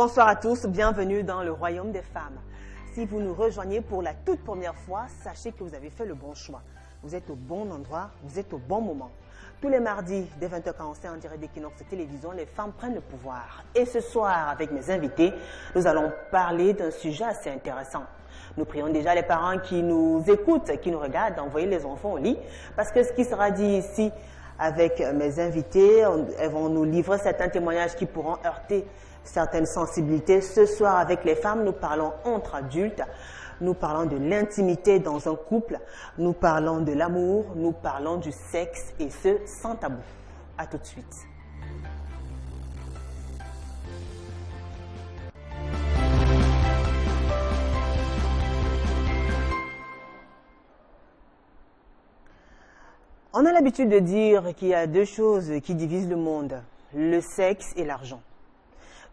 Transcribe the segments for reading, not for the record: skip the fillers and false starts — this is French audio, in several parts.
Bonsoir à tous, bienvenue dans le royaume des femmes. Si vous nous rejoignez pour la toute première fois, sachez que vous avez fait le bon choix. Vous êtes au bon endroit, vous êtes au bon moment. Tous les mardis, dès 20h45 en direct d'Equinox Télévision, les femmes prennent le pouvoir. Et ce soir, avec mes invités, nous allons parler d'un sujet assez intéressant. Nous prions déjà les parents qui nous écoutent, qui nous regardent, d'envoyer les enfants au lit, parce que ce qui sera dit ici avec mes invités, elles vont nous livrer certains témoignages qui pourront heurter certaines sensibilités. Ce soir, avec les femmes, nous parlons entre adultes, nous parlons de l'intimité dans un couple, nous parlons de l'amour, nous parlons du sexe, et ce, sans tabou. À tout de suite. On a l'habitude de dire qu'il y a deux choses qui divisent le monde, le sexe et l'argent.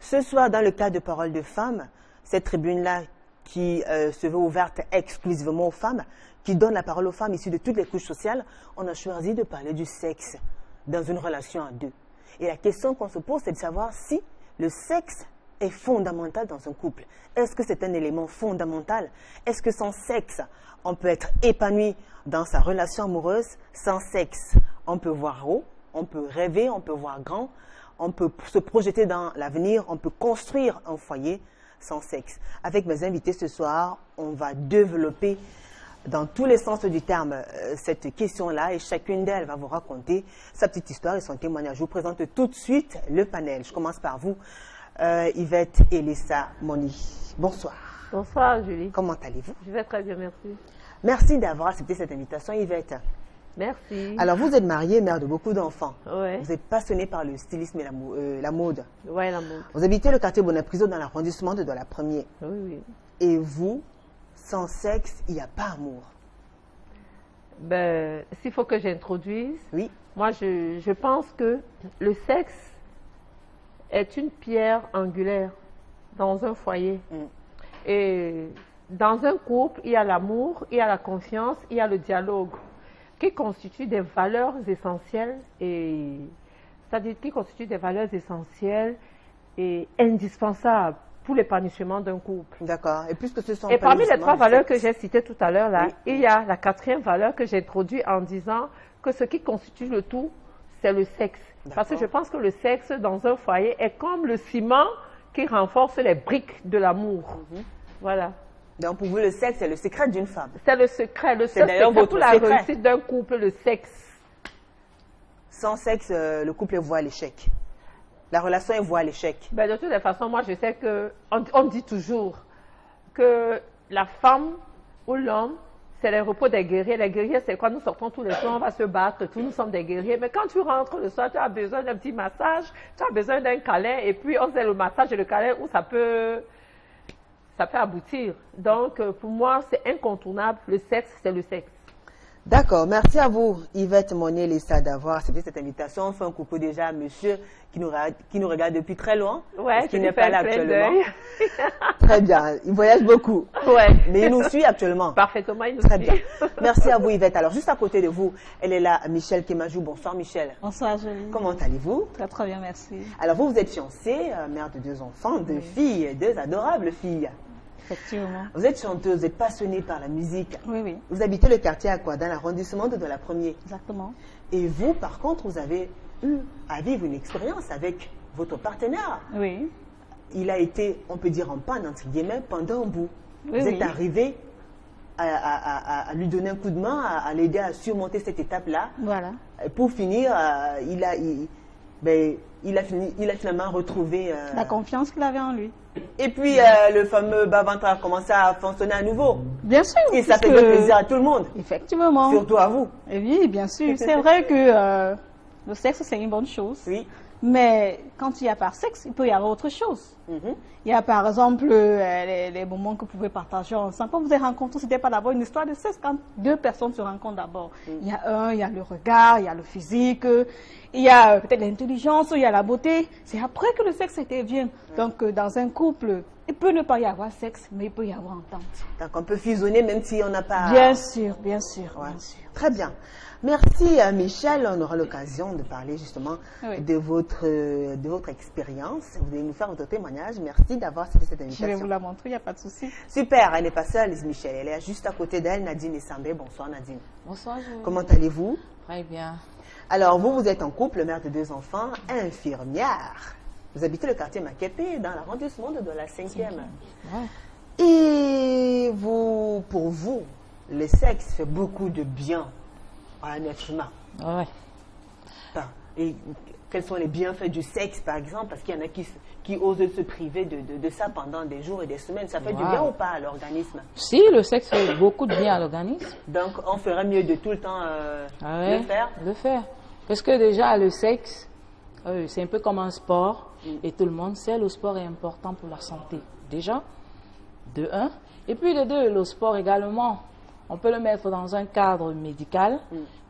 Ce soir, dans le cadre de Paroles de femmes, cette tribune-là qui se veut ouverte exclusivement aux femmes, qui donne la parole aux femmes issues de toutes les couches sociales, on a choisi de parler du sexe dans une relation à deux. Et la question qu'on se pose, c'est de savoir si le sexe est fondamental dans un couple. Est-ce que c'est un élément fondamental? Est-ce que sans sexe, on peut être épanoui dans sa relation amoureuse? Sans sexe, on peut voir haut, on peut rêver, on peut voir grand, on peut se projeter dans l'avenir, on peut construire un foyer sans sexe. Avec mes invités ce soir, on va développer dans tous les sens du terme cette question-là, et chacune d'elles va vous raconter sa petite histoire et son témoignage. Je vous présente tout de suite le panel. Je commence par vous, Yvette Elissa Moni. Bonsoir. Bonsoir Julie. Comment allez-vous? Je vais très bien, merci. Merci d'avoir accepté cette invitation, Yvette. Merci. Alors, vous êtes mariée, mère de beaucoup d'enfants. Ouais. Vous êtes passionnée par le stylisme et la mode. Oui, la mode. Vous habitez le quartier Bonapriso dans l'arrondissement de la Première. Oui, oui. Et vous, sans sexe, il n'y a pas amour. Ben, s'il faut que j'introduise, Oui. moi je pense que le sexe est une pierre angulaire dans un foyer. Et dans un couple, il y a l'amour, il y a la confiance, il y a le dialogue, qui constituent des valeurs essentielles, c'est-à-dire qui constituent des valeurs essentielles et indispensables pour l'épanouissement d'un couple. D'accord. Et puisque ce sont Et parmi les trois valeurs que sexe, j'ai citées tout à l'heure, là, oui, il y a la quatrième valeur que j'ai introduite en disant que ce qui constitue le tout, c'est le sexe. Parce que je pense que le sexe dans un foyer est comme le ciment qui renforce les briques de l'amour. Voilà. Donc, pour vous, le sexe, c'est le secret d'une femme. C'est le secret. Le seul d'ailleurs secret votre pour la secret. réussite d'un couple, le sexe. Sans sexe, le couple est voué à l'échec. La relation est vouée à l'échec. Ben, de toutes les façons, moi, je sais que on dit toujours que la femme ou l'homme, c'est le repos des guerriers. Les guerriers, c'est quoi? Nous sortons tous les soirs, on va se battre, tous nous sommes des guerriers. Mais quand tu rentres le soir, tu as besoin d'un petit massage, tu as besoin d'un câlin, et puis on sait le massage et le câlin où ça peut aboutir. Donc, pour moi, c'est incontournable. Le sexe, c'est le sexe. D'accord. Merci à vous, Yvette Monier-Lessa, d'avoir accepté cette invitation. On fait un coucou déjà à monsieur qui nous regarde depuis très loin. Ouais, qui n'est pas là actuellement. actuellement. Très bien. Il voyage beaucoup. Ouais. Mais il nous suit actuellement. Parfaitement, il nous Très suit. bien. Merci à vous, Yvette. Alors, juste à côté de vous, elle est là, Michel Kemajou. Bonsoir, Michel. Bonsoir, Julie. Comment allez-vous? Très, très bien, merci. Alors, vous êtes fiancée, mère de deux enfants, deux filles, deux adorables filles. Effectivement. Vous êtes chanteuse, vous êtes passionnée par la musique. Oui, oui, Vous habitez le quartier à quoi? Dans l'arrondissement de la Première. exactement. Et vous, par contre, vous avez eu à vivre une expérience avec votre partenaire. Oui. Il a été, on peut dire en panne, entre guillemets, pendant un bout. Oui, Vous oui. êtes arrivé à lui donner un coup de main, à l'aider à surmonter cette étape-là. Voilà. Et pour finir, il a finalement retrouvé... La confiance qu'il avait en lui. Et puis, le fameux bas-ventre a commencé à fonctionner à nouveau. Bien sûr. Et ça fait puisque- plaisir à tout le monde, Effectivement. surtout à vous. Et oui, bien sûr. C'est vrai que le sexe, c'est une bonne chose. Oui. Mais quand il n'y a pas de sexe, il peut y avoir autre chose. Mhm. Il y a par exemple les moments que vous pouvez partager ensemble. Quand vous êtes rencontrés, ce n'était pas d'abord une histoire de sexe. Quand deux personnes se rencontrent d'abord, il y a le regard, il y a le physique, il y a peut-être l'intelligence, il y a la beauté. C'est après que le sexe intervient. Donc dans un couple, il peut ne pas y avoir sexe, mais il peut y avoir entente. Donc on peut fusionner même si on n'a pas... Bien sûr, bien sûr, Ouais. bien sûr. Très bien. Merci Michel. On aura l'occasion de parler justement Oui. de de votre expérience. Vous allez nous faire votre témoignage. Merci d'avoir accepté cette invitation. Je vais vous la montrer, il n'y a pas de souci. Super, elle n'est pas seule, Lise Michel. Elle est juste à côté d'elle, Nadine Essambé. Bonsoir Nadine. Bonsoir. Comment allez-vous? Très bien. Alors, vous êtes en couple, mère de 2 enfants, infirmière. Vous habitez le quartier Makepe, dans l'arrondissement de la 5e. Ouais. Et pour vous, le sexe fait beaucoup de bien à un être humain. Ouais. Et quels sont les bienfaits du sexe, par exemple? Parce qu'il y en a qui osent se priver de ça pendant des jours et des semaines. Ça fait du bien ou pas à l'organisme? Si, le sexe fait beaucoup de bien à l'organisme. Donc, on ferait mieux de tout le temps le faire? Le faire. Parce que déjà, le sexe, c'est un peu comme un sport. Et tout le monde sait le sport est important pour la santé. Déjà, de un. Et puis de deux, le sport également, on peut le mettre dans un cadre médical.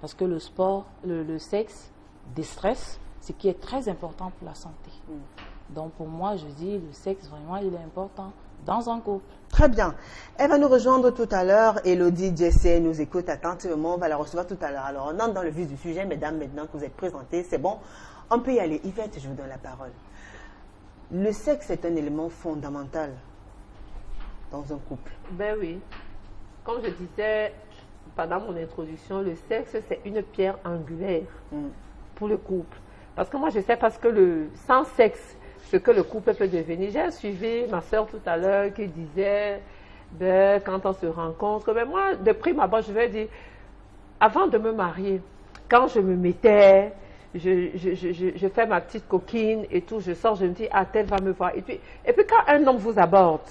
Parce que le sport, le sexe déstresse, ce qui est très important pour la santé. Donc pour moi, je dis, le sexe, vraiment, il est important dans un couple. Très bien. Elle va nous rejoindre tout à l'heure. Elodie Jessé nous écoute attentivement. On va la recevoir tout à l'heure. Alors, on entre dans le vif du sujet, mesdames, maintenant que vous êtes présentées. C'est bon. On peut y aller. Yvette, je vous donne la parole. Le sexe est un élément fondamental dans un couple. Ben oui. Comme je disais pendant mon introduction, le sexe, c'est une pierre angulaire pour le couple. Parce que moi, je sais parce que sans sexe, ce que le couple peut devenir. J'ai suivi ma soeur tout à l'heure qui disait, ben, quand on se rencontre, ben moi, de prime abord, je vais dire, avant de me marier, quand je me mettais, je fais ma petite coquine et tout, je sors, je me dis, ah, tel va me voir. Et puis quand un homme vous aborde,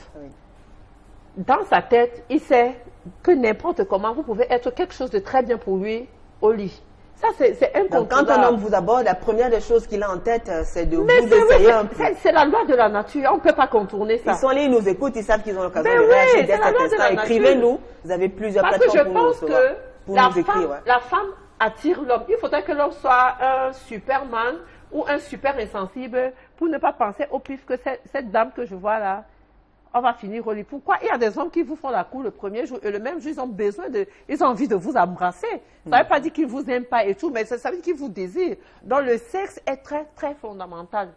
dans sa tête, il sait que n'importe comment, vous pouvez être quelque chose de très bien pour lui au lit. Ça, c'est incontournable. Donc, quand un homme vous aborde, la première des choses qu'il a en tête, c'est de vous essayer un peu. C'est la loi de la nature, on ne peut pas contourner ça. Ils sont là, ils nous écoutent, ils savent qu'ils ont l'occasion de réagir dès cet instant. Écrivez-nous, vous avez plusieurs plateformes pour nous recevoir. Parce que je pense que la femme attire l'homme. Il faudrait que l'homme soit un superman ou un super insensible pour ne pas penser au pif que cette dame que je vois là, on va finir au lit. Pourquoi? Il y a des hommes qui vous font la cour le premier jour et le même jour, ils ont envie de vous embrasser. Ça ne veut pas dire qu'ils ne vous aiment pas et tout, mais ça veut dire qu'ils vous désirent. Donc le sexe est très, très fondamental.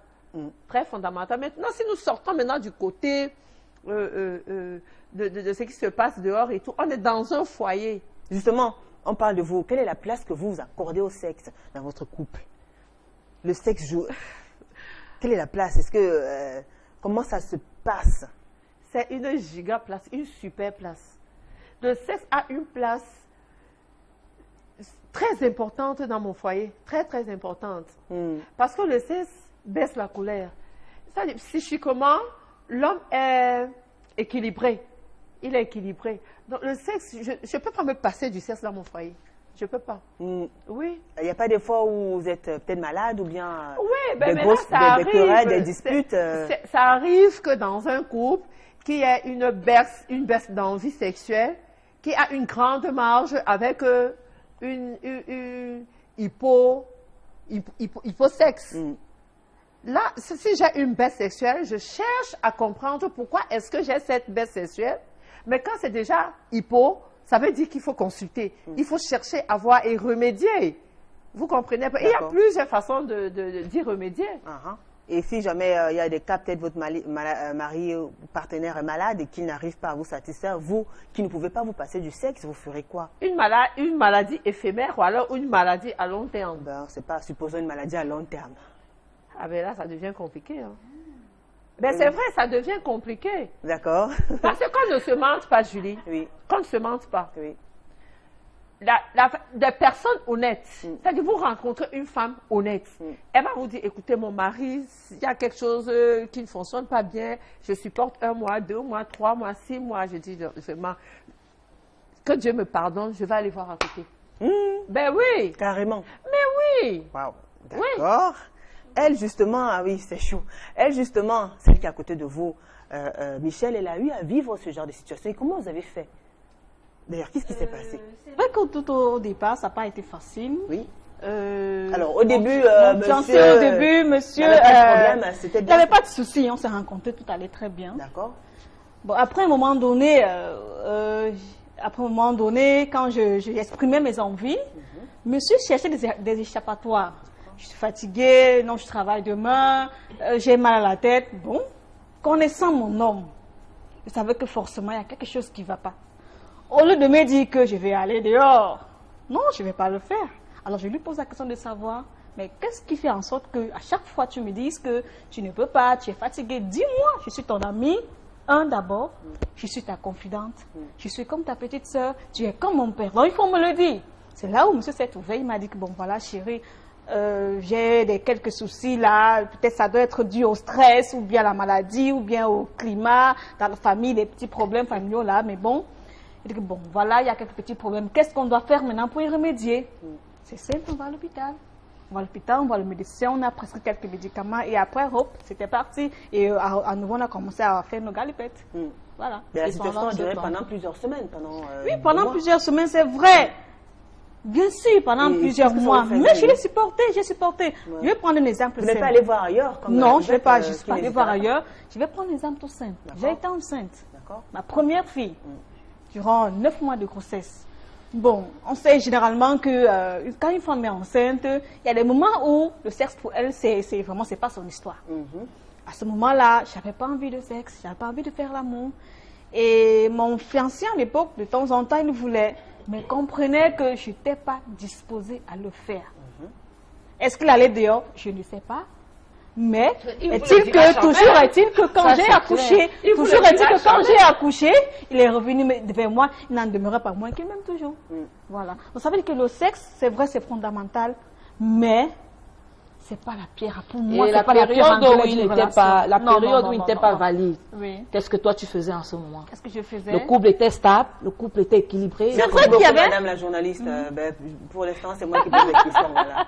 Très fondamental. Maintenant, si nous sortons maintenant du côté de ce qui se passe dehors et tout, on est dans un foyer. Justement, on parle de vous. Quelle est la place que vous accordez au sexe dans votre couple? Le sexe joue. Quelle est la place? Est-ce que comment ça se passe? C'est une giga place, une super place. Le sexe a une place très importante dans mon foyer, très très importante. Parce que le sexe baisse la colère. C'est-à-dire, psychiquement, l'homme est équilibré. Il est équilibré. Donc le sexe, je ne peux pas me passer du sexe dans mon foyer. Je ne peux pas. Oui. Il n'y a pas des fois où vous êtes peut-être malade ou bien ben des grosses des querelles, des disputes Ça arrive que dans un couple, qu'il y ait une baisse d'envie sexuelle, qui a une grande marge avec une hyposexe. Là, si j'ai une baisse sexuelle, je cherche à comprendre pourquoi est-ce que j'ai cette baisse sexuelle. Mais quand c'est déjà hypo, ça veut dire qu'il faut consulter. Il faut chercher à voir et remédier. Vous comprenez? Il y a plusieurs façons d'y remédier. Et si jamais il y a des cas, peut-être votre mari ou partenaire est malade et qu'il n'arrive pas à vous satisfaire, vous qui ne pouvez pas vous passer du sexe, vous ferez quoi? Une maladie éphémère ou alors une maladie à long terme. Ben, c'est pas, supposons une maladie à long terme. Ah ben là, ça devient compliqué. Ben c'est vrai, ça devient compliqué. D'accord. Parce qu'on ne se mente pas, Julie. Oui. Qu'on ne se mente pas. Oui. Des personnes honnêtes, c'est-à-dire vous rencontrez une femme honnête, elle va vous dire, écoutez mon mari, il y a quelque chose qui ne fonctionne pas bien, je supporte 1 mois, 2 mois, 3 mois, 6 mois, je dis vraiment, que Dieu me pardonne, je vais aller voir à côté. Ben oui. Carrément. Mais oui. Wow. D'accord. Oui. Elle justement, ah oui c'est chaud, elle justement, celle qui est à côté de vous, Michel, elle a eu à vivre ce genre de situation, et comment vous avez fait? D'ailleurs, qu'est-ce qui s'est passé? C'est vrai que tout au départ, ça n'a pas été facile. Oui. Alors, au début, monsieur, il n'y avait pas de souci, on s'est rencontrés, tout allait très bien. D'accord. Bon, après un moment donné, quand j'ai exprimé mes envies, monsieur cherchait des échappatoires. je suis fatiguée, non, je travaille demain, j'ai mal à la tête. Bon, connaissant mon homme, je savais que forcément, il y a quelque chose qui ne va pas. Au lieu de me dire que je vais aller dehors, non, je ne vais pas le faire. Alors, je lui pose la question de savoir, mais qu'est-ce qui fait en sorte que à chaque fois, tu me dises que tu ne peux pas, tu es fatiguée. Dis-moi, je suis ton amie. D'abord, je suis ta confidente. Je suis comme ta petite soeur. Tu es comme mon père. Donc, il faut me le dire. C'est là où monsieur s'est ouvert. Il m'a dit que, bon, voilà, chérie, j'ai quelques soucis là. Peut-être ça doit être dû au stress, ou bien à la maladie, ou bien au climat, dans la famille, des petits problèmes familiaux là. Mais bon, il dit que, bon, voilà, il y a quelques petits problèmes. Qu'est-ce qu'on doit faire maintenant pour y remédier? C'est simple, on va à l'hôpital. On va à l'hôpital, on voit le médecin, on a prescrit quelques médicaments et après, hop, c'était parti. Et à nouveau, on a commencé à faire nos galipettes. Voilà. Mais la situation a duré pendant plusieurs semaines. Oui, pendant plusieurs semaines, c'est vrai. Bien sûr, pendant plusieurs mois. Mais je l'ai supporté, j'ai supporté. Ouais. Je vais prendre un exemple. Vous n'êtes pas allé voir ailleurs non, je ne vais pas juste aller voir ailleurs. Je vais prendre l'exemple tout simple. J'ai été enceinte. Ma première fille, durant 9 mois de grossesse. Bon, on sait généralement que quand une femme est enceinte, il y a des moments où le sexe pour elle, c'est pas son histoire. À ce moment-là, je n'avais pas envie de sexe, je n'avais pas envie de faire l'amour. Et mon fiancé à l'époque, de temps en temps, il voulait, mais comprenait que je n'étais pas disposée à le faire. Est-ce qu'il allait dehors? Je ne sais pas. Mais est-il que quand j'ai accouché, il est revenu vers moi, il n'en demeurait pas moins qu'il m'aime toujours. Voilà. Vous savez que le sexe, c'est vrai, c'est fondamental, mais c'est pas la pierre pour moi. Et la période où il n'était pas valide, qu'est-ce que toi tu faisais en ce moment? Qu'est-ce que je faisais? Le couple était stable, le couple était équilibré. C'est vrai qu'il y avait... Madame la journaliste, pour l'instant, c'est moi qui pose les questions. Voilà.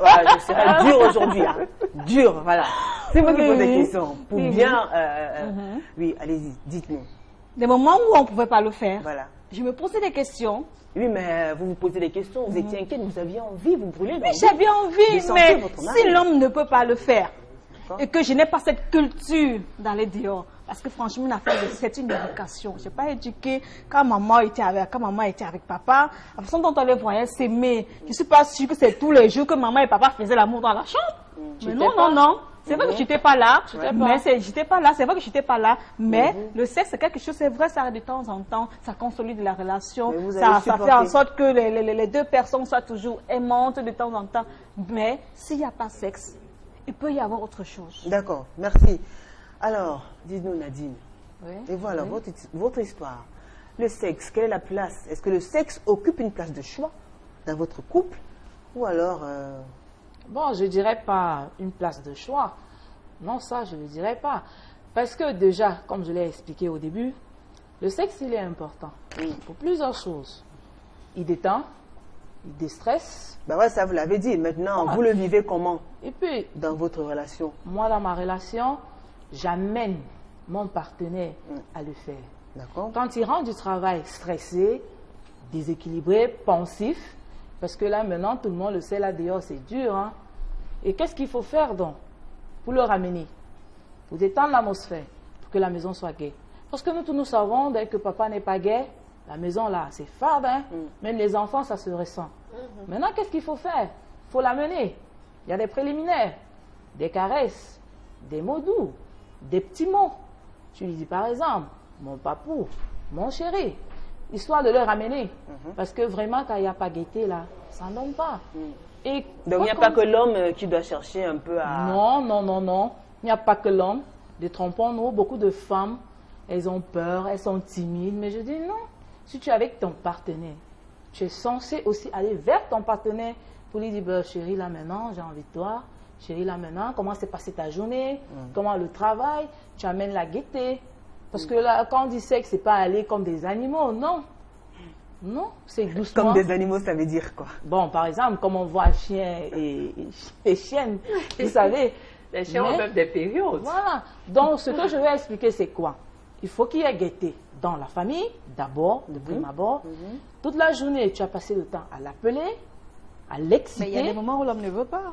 Voilà, je serai dure aujourd'hui. Hein. Dure, voilà. C'est moi qui pose les questions. Pour bien... Oui, allez-y, dites-nous. Des moments où on ne pouvait pas le faire, voilà. Je me posais des questions. Oui, mais vous vous posez des questions, vous étiez inquiète, vous aviez envie, vous brûlez. Oui, j'avais envie, mais si l'homme ne peut pas le faire, et que je n'ai pas cette culture d'aller dehors, parce que franchement, une affaire, c'est une éducation. Je n'ai pas éduqué quand maman était avec papa, la façon dont on les voyait s'aimer. Je ne suis pas sûre que c'est tous les jours que maman et papa faisaient l'amour dans la chambre. Mais non. C'est vrai que je n'étais pas là, mais j'étais pas là, c'est vrai que je n'étais pas là, mais le sexe c'est quelque chose, c'est vrai, ça de temps en temps, ça consolide la relation, ça fait en sorte que les deux personnes soient toujours aimantes de temps en temps, mais s'il n'y a pas sexe, il peut y avoir autre chose. D'accord, merci. Alors, dites-nous Nadine, et voilà votre histoire. Le sexe, quelle est la place? Est-ce que le sexe occupe une place de choix dans votre couple ou alors... Bon, je ne dirais pas une place de choix. Non, ça, je ne le dirais pas. Parce que déjà, comme je l'ai expliqué au début, le sexe, il est important pour plusieurs choses. Il détend, il déstresse. Ben ouais, ça, vous l'avez dit. Maintenant, vous le vivez comment? Et puis, dans votre relation? Moi, dans ma relation, j'amène mon partenaire à le faire. D'accord. Quand il rentre du travail stressé, déséquilibré, pensif, parce que là, maintenant, tout le monde le sait, là, dehors, c'est dur. Hein? Et qu'est-ce qu'il faut faire, donc, pour le ramener? Pour détendre l'atmosphère, pour que la maison soit gaie. Parce que nous, tous nous savons, dès que papa n'est pas gai, la maison, là, c'est fade. Hein? Même les enfants, ça se ressent. Maintenant, qu'est-ce qu'il faut faire? Il faut l'amener. Il y a des préliminaires, des caresses, des mots doux, des petits mots. Tu lui dis, par exemple, mon papou, mon chéri. Histoire de le ramener. Parce que vraiment, quand il n'y a pas gaieté, là, ça n'en donne pas. Et donc, il n'y a pas que l'homme qui doit chercher un peu à... Non. Il n'y a pas que l'homme. Détrompons-nous, beaucoup de femmes, elles ont peur, elles sont timides. Mais je dis non. Si tu es avec ton partenaire, tu es censé aussi aller vers ton partenaire pour lui dire, bah, chérie, là maintenant, j'ai envie de toi. Chérie, là maintenant, comment s'est passée ta journée? Comment le travail? Tu amènes la gaieté. Parce que là, quand on dit sexe, c'est pas aller comme des animaux, non. Non, c'est doucement. Comme des animaux, ça veut dire quoi? Bon, par exemple, comme on voit chien et chienne, vous savez. Les chiens ont même des périodes. Voilà. Donc, ce que je vais expliquer, c'est quoi? Il faut qu'il y ait gaieté dans la famille, d'abord, de prime abord. Toute la journée, tu as passé le temps à l'appeler, à l'exciter. Mais il y a des moments où l'homme ne veut pas.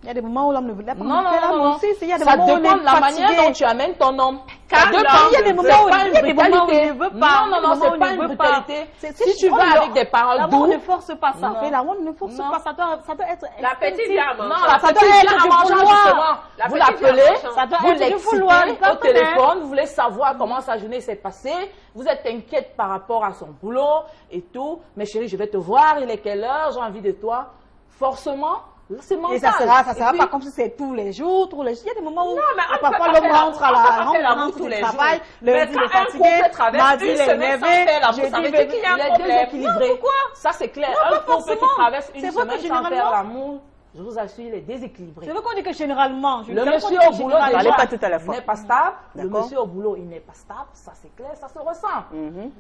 Il y a des moments où l'homme ne veut pas. Non. Ça dépend de la manière dont tu amènes ton homme. Quand Il y a des moments où il ne veut pas. Non, c'est pas une brutalité. Si tu vas avec des paroles l'amour douces. ne force pas ça. L'amour ne force pas. Ça doit être. La petite dame. Non, la petite vient en mangeant justement. Vous l'appelez, Ça doit vous être du vouloir. l'excitez au téléphone, vous voulez savoir comment sa journée s'est passée, vous êtes inquiète par rapport à son boulot et tout. Mais chérie, je vais te voir, il est quelle heure, j'ai envie de toi. Forcément, c'est mental. Et ça sera puis, pas comme si c'est tous les jours. Il y a des moments où mais parfois l'homme rentre tous les travail, jours. Mais lundi quand il est un fatigué, couple traverse mardi une il est semaine sans énervé, faire l'amour, ça veut dire qu'il y a un il est problème. déséquilibré. Ça, c'est clair. Un couple qui forcément. traverse une C'est vrai que semaine sans faire généralement- l'amour, je vous assure, il est déséquilibré. Je veux qu'on dise que généralement, Le monsieur au boulot, Parlez déjà, pas tout à la fois. n'est pas stable. Le D'accord. monsieur au boulot, il n'est pas stable. Ça, c'est clair, ça se ressent.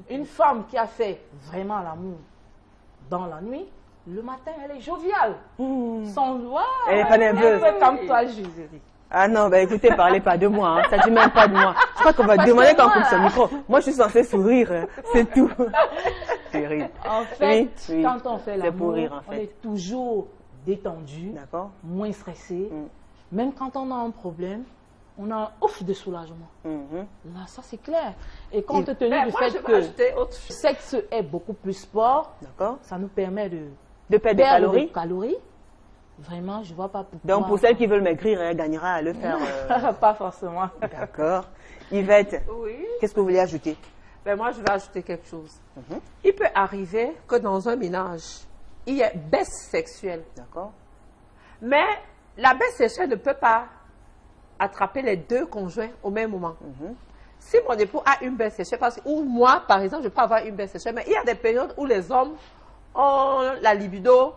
Une femme qui a fait vraiment l'amour dans la nuit, le matin, elle est joviale. Sans loi. Elle est pas nerveuse. Elle fait comme toi, Jésus. Ah non, bah écoutez, parlez pas de moi, hein. Ça dit même pas de moi. Je crois qu'on va demander qu'on coupe son micro. Moi, je suis censée sourire, hein. C'est tout. Terrible. En fait, Oui. quand on fait C'est pour l'amour, rire, en on fait. est toujours détendu, D'accord. moins stressé. Même quand on a un problème, on a un ouf de soulagement. Là, ça c'est clair. Et compte tenu du Moi, fait je que veux ajouter autre le chose. sexe est beaucoup plus sport, D'accord. ça nous permet de De perdre des perdre calories. des calories. Vraiment, je vois pas pourquoi. Donc, pour celles qui veulent maigrir, elle gagnera à le faire. Pas forcément. D'accord. Yvette, Oui. qu'est-ce que vous voulez ajouter? Ben moi, je vais ajouter quelque chose. Il peut arriver que dans un ménage, il y ait baisse sexuelle. D'accord. Mais la baisse sexuelle ne peut pas attraper les deux conjoints au même moment. Si mon époux a une baisse sexuelle, ou moi, par exemple, je peux avoir une baisse sexuelle, mais il y a des périodes où les hommes ont la libido,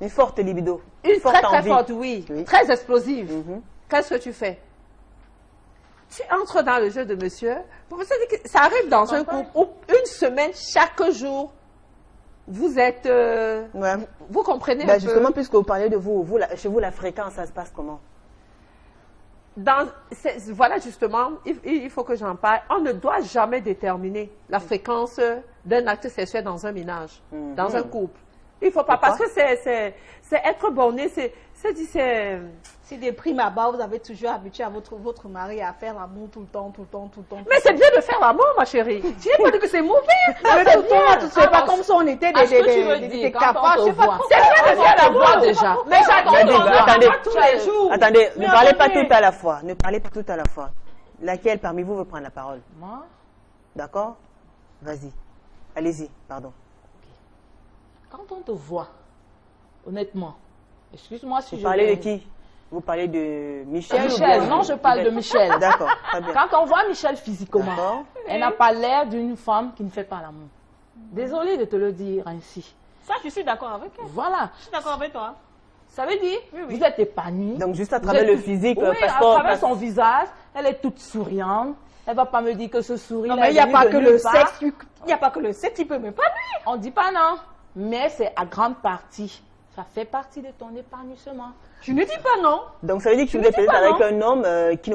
Une forte libido. une forte très très envie. forte, oui, Oui. très explosive. Qu'est-ce que tu fais? Tu entres dans le jeu de monsieur. Pour vous dire que ça arrive dans un couple où une semaine, chaque jour, vous êtes... Ouais. vous comprenez un Ben, peu? justement, puisque vous parlez de vous, chez vous, la fréquence, ça se passe comment? Voilà justement, il faut que j'en parle. On ne doit jamais déterminer la fréquence d'un acte sexuel dans un ménage, dans un couple. Il ne faut pas, parce que c'est être borné, Si des primes à bas, vous avez toujours habitué à votre mari à faire l'amour tout le temps. Mais c'est bien de faire l'amour, ma chérie. Je n'ai pas dit que c'est mauvais. Mais tout le temps, c'est pas comme si on était Ah, ce que tu veux dire, des quand capables. on Je te sais pas. voit. C'est bien de faire l'amour déjà. Mais j'attends Attendez, tous les jours. Attendez, ne Mais parlez pas attendez. tout à la fois. Ne parlez pas tout à la fois. Laquelle parmi vous veut prendre la parole? Moi, D'accord? Vas-y. Allez-y, pardon. quand on te voit, honnêtement, excuse-moi si Vous je parlez vais- de qui? Vous parlez de Michel? ou Michel, bien non, je parle de Yvette? Michel. D'accord, très bien. Quand on voit Michel physiquement, D'accord. elle n'a pas l'air d'une femme qui ne fait pas l'amour. Désolée de te le dire ainsi. Ça, je suis d'accord avec elle. Voilà. Je suis d'accord avec toi. Ça veut dire, vous êtes épanouie. Donc, juste à Vous travers êtes le tout- physique, oui, parce à qu'on- travers son visage, elle est toute souriante. Elle va pas me dire que ce sourire. Non, mais il n'y a pas que le sexe. Il n'y a pas que le sexe qui peut me parler. On dit pas non, mais c'est à grande partie. Ça fait partie de ton épanouissement. Je ne dis pas non. Donc, ça veut dire que Je vous ne êtes dis peut-être pas avec non. un homme qui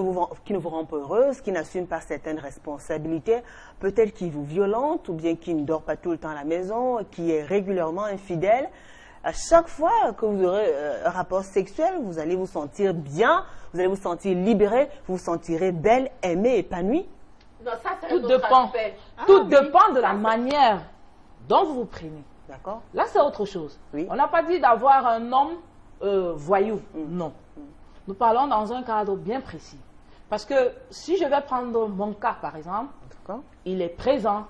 ne vous rend pas heureuse, qui n'assume pas certaines responsabilités, peut-être qui vous violente ou bien qui ne dort pas tout le temps à la maison, qui est régulièrement infidèle. À chaque fois que vous aurez un rapport sexuel, vous allez vous sentir bien, vous allez vous sentir libéré, vous vous sentirez belle, aimée, épanouie. Non, ça, c'est Tout un autre dépend. aspect. Tout dépend de la manière dont vous vous prenez. D'accord? Là, c'est autre chose. Oui. On n'a pas dit d'avoir un homme voyou. Non. Nous parlons dans un cadre bien précis. Parce que si je vais prendre mon cas, par exemple, D'accord? il est présent.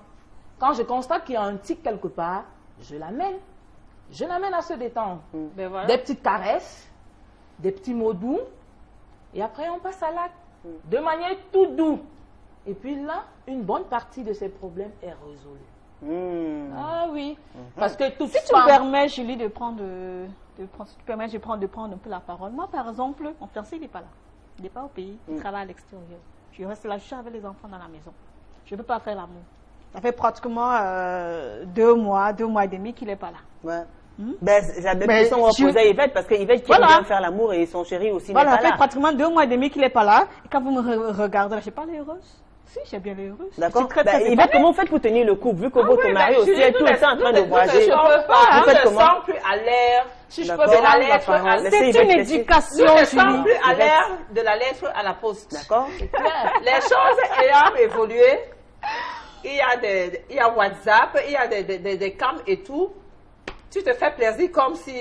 Quand je constate qu'il y a un tic quelque part, je l'amène. Je l'amène à se détendre. Ben voilà. Des petites caresses, des petits mots doux, et après on passe à l'acte. De manière tout doux. Et puis là, une bonne partie de ces problèmes est résolue. Ah oui. Parce que tout Si tu me permets, Julie, de prendre un peu la parole. Moi, par exemple, mon fiancé, il n'est pas là. Il n'est pas au pays. Il travaille à l'extérieur. Je reste là, je suis avec les enfants dans la maison. Je ne peux pas faire l'amour. Ça fait pratiquement 2 mois et demi qu'il n'est pas là. Ouais. Ben, c'est la même Mais question qu'on va je- poser à Yvette, parce que Yvette qui aime Voilà. bien faire l'amour et son chéri aussi Voilà, n'est ça pas fait là. pratiquement 2 mois et demi qu'il n'est pas là. Et quand vous me regardez là, je ne suis pas heureuse. Si, j'ai bien les Russes. D'accord. Très, très Yvette, comment vous faites pour tenir le couple, vu que votre mari aussi est tout le temps en train de voyager? Je peux pas, Vous faites je ne comment? sens plus à l'air. Si je peux D'accord. de la lettre à C'est une éducation, je ne sens Julie. plus à l'air de la lettre à la poste. D'accord. Les choses ayant évolué, il y a WhatsApp, il y a des cams et tout. Tu te fais plaisir comme si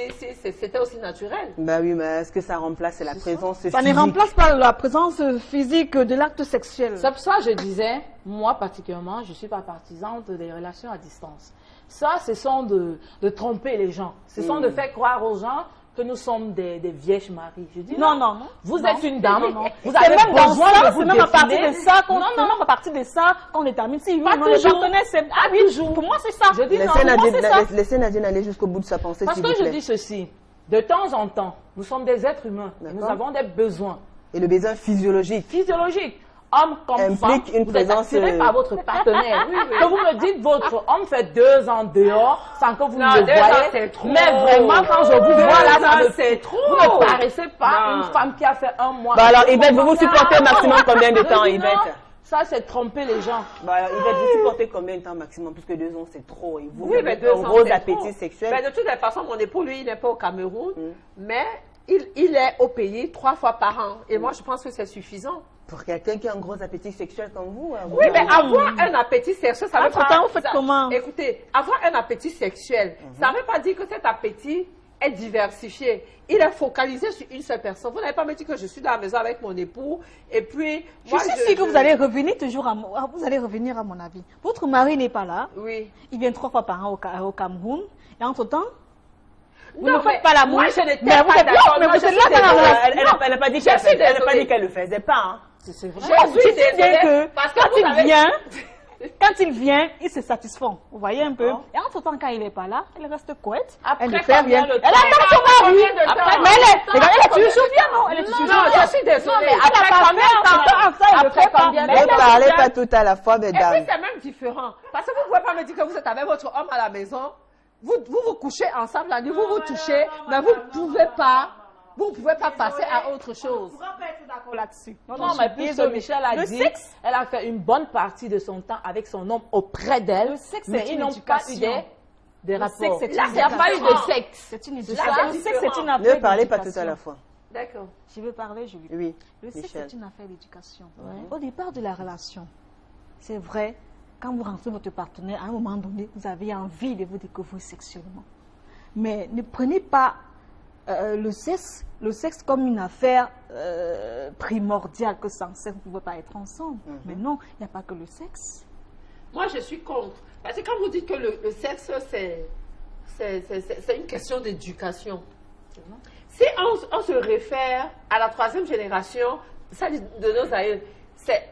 c'était aussi naturel. Bah oui, mais est-ce que ça remplace la présence physique? Ça ne remplace pas la présence physique de l'acte sexuel. C'est pour ça que je disais, moi particulièrement, je ne suis pas partisane des relations à distance. Ça, ce sont de tromper les gens. Ce sont de faire croire aux gens que nous sommes des vierges maries. Je dis Non. Vous êtes une dame, vous C'est avez même dans besoin ça, de vous c'est même à partir défiler. de ça qu'on à partir de ça qu'on détermine si oui Pas ou non le toujours. partenaire c'est toujours. Pour moi c'est ça. Je dis non, Laissez Nadine aller jusqu'au bout de sa pensée, parce s'il que vous je plaît. dis ceci, de temps en temps, nous sommes des êtres humains, et nous D'accord. avons des besoins Et le besoin physiologique physiologiques. Homme comme femme, implique une vous êtes présence. attiré par votre partenaire. Que vous me dites, votre homme fait 2 ans dehors sans que vous Non, ne le 2 ans, voyez. c'est trop. Mais vraiment, quand je vous 2 vois là, ans, ça me c'est trop. Vous ne paraissez pas Non. une femme qui a fait 1 mois. Bah alors, Yvette, vous supportez au maximum combien de temps, Je dis non, Yvette? ça, c'est tromper les gens. Bah, Yvette, vous supportez combien de temps maximum? Puisque 2 ans, c'est trop. Et vous, Oui, vous mais avez 2 un ans, gros c'est appétit trop. sexuel. Mais de toute façon, mon époux, lui, il n'est pas au Cameroun, mais il est au pays 3 fois par an. Et moi, je pense que c'est suffisant. Pour quelqu'un qui a un gros appétit sexuel comme vous, Oui, mais avoir un appétit sexuel, ça veut Entre-temps, pas... vous faites ça- comment? Écoutez, avoir un appétit sexuel, ça ne veut pas dire que cet appétit est diversifié. Il est focalisé sur une seule personne. Vous n'avez pas me dit que je suis dans la maison avec mon époux, et puis... Je suis sûre que vous allez revenir toujours vous allez revenir à mon avis. Votre mari n'est pas là. Oui. Il vient 3 fois par an au Cameroun. Et entre-temps, vous Non, ne faites mais pas l'amour. moi, je n'étais Mais vous pas êtes d'accord. mais Moi, vous je êtes suis là dans la désolée. relation. Elle n'a pas dit Je qu'elle suis désolée. le faisait pas. Hein. C'est vrai. Je suis bien que Parce que quand vous il avez- vient, quand il vient, il se satisfont. Vous voyez un peu. Et entre-temps, quand il n'est pas là, elle reste couette. Après Elle ne fait combien rien. de Elle temps? attend son mari. Combien de Après, temps? mais elle est toujours bien, non? Elle est toujours Non, bien. je suis désolée. Non, mais après combien de temps? Ça, il le Après fait pas. combien de Mais Ne temps? parlez pas tout à la fois, Et puis, mesdames. c'est même différent. Parce que vous ne pouvez pas me dire que vous êtes avec votre homme à la maison, vous couchez ensemble la nuit, vous vous touchez, mais vous ne pouvez pas passer à autre chose. On ne pas être d'accord là-dessus. Non, mais puisque Michel a Le dit, sexe, elle a fait une bonne partie de son temps avec son homme auprès d'elle, Le sexe, mais c'est ils une n'ont pas eu éducation. des Le rapports. sexe, c'est Là, une il n'y a pas eu de éducation. sexe. c'est une C'est éducation. ça, Le c'est sexe, c'est une différent. affaire Ne parlez pas tout d'éducation. à la fois. D'accord. Je veux parler, Julie. Oui, Le sexe, Michel. c'est une affaire d'éducation. Au départ de la relation, c'est vrai, quand vous rencontrez votre partenaire, à un moment donné, vous avez envie de vous découvrir sexuellement. Mais ne prenez pas le sexe comme une affaire primordiale, que sans sexe, vous ne pouvez pas être ensemble. Mais non, il n'y a pas que le sexe. Moi, je suis contre. Parce que quand vous dites que le sexe, c'est une question d'éducation. Si on se réfère à la 3e génération, celle de nos aïeux, c'est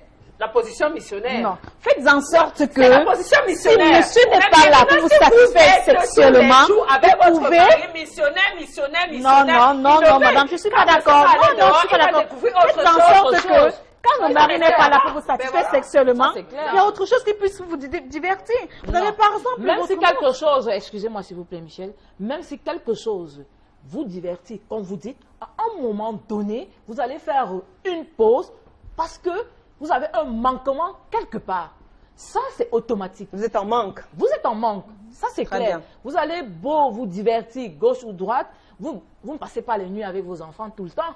la position missionnaire. Non. Faites en sorte C'est la que position si missionnaire. monsieur n'est Mais pas là maintenant, pour vous si satisfaire êtes tous les sexuellement, jours avec vous votre pouvez... mari missionnaire. Non, madame, je ne suis pas d'accord. Non, je ne suis pas d'accord. Faites en sorte que quand le mari n'est pas là pour vous satisfaire sexuellement, Ça, c'est clair. il y a autre chose qui puisse vous divertir. Vous Non. avez par exemple Même votre si quelque chose, excusez-moi s'il vous plaît Michel, même si quelque chose vous divertit, comme vous dites, à un moment donné, vous allez faire une pause parce que vous avez un manquement quelque part. Ça, c'est automatique. Vous êtes en manque. Vous êtes en manque. Ça, c'est Très clair. bien. Vous allez beau vous divertir, gauche ou droite, vous ne passez pas les nuits avec vos enfants tout le temps.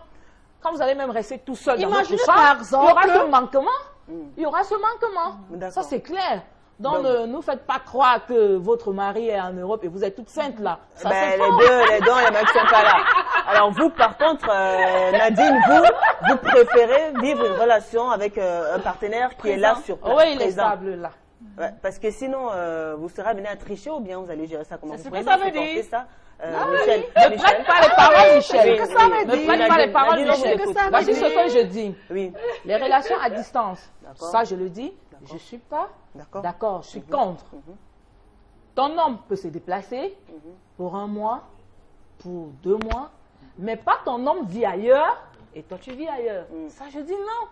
Quand vous allez même rester tout seul dans votre Imaginez chambre, par il y aura exemple- ce manquement. Il y aura ce manquement. D'accord. Ça, c'est clair. Donc, Donc- ne nous faites pas croire que votre mari est en Europe et vous êtes toute sainte là. Ça, Ben, c'est les faux. deux, les dents, les mecs sont pas là. Alors vous, par contre, Nadine, vous préférez vivre une relation avec un partenaire qui est là sur place. Oui, il est présent. stable là. Ouais, parce que sinon, vous serez amené à tricher ou bien vous allez gérer ça comment C'est vous ce que pourrez ça veut supporter dire. ça Ne Michel, prête pas les paroles, Michel. Oui, que ça veut Ne dire. prête pas les paroles, Nadine, Michel. je l'écoute. Voici ce que je dis. Oui, Les relations à distance, D'accord. ça je le dis, je ne suis pas d'accord. d'accord, je suis contre. Ton homme peut se déplacer pour 1 mois, pour 2 mois, mais pas ton homme vit ailleurs et toi tu vis ailleurs. Ça je dis non.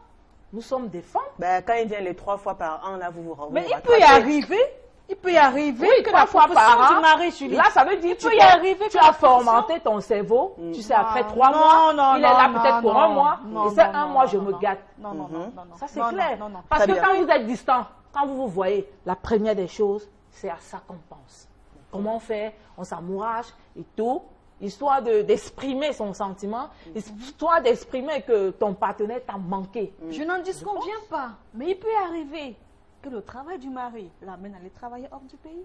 Nous sommes des femmes. Ben, quand il vient les 3 fois par an, là, vous vous Mais il rattrapez. peut y arriver. Il peut y arriver Oui, que 3 la fois proposition par an. du mari, Julie. Là, ça veut dire Il peut y arriver tu que as la proposition- formaté ton cerveau. Tu sais, après Non, 3 non, mois, non, il est là non, peut-être pour non, 1 mois. non, Et c'est non, 1 non, mois, non, je me non. gâte. Non, non, non, non, non. Ça, c'est Non, clair. non, non, non. Parce Très que bien. quand vous êtes distant, quand vous vous voyez, la première des choses, c'est à ça qu'on pense. Comment faire? On s'amourage et tout, histoire d'exprimer son sentiment, histoire d'exprimer que ton partenaire t'a manqué. Je n'en disconviens pas, mais il peut y arriver que le travail du mari l'amène à aller travailler hors du pays.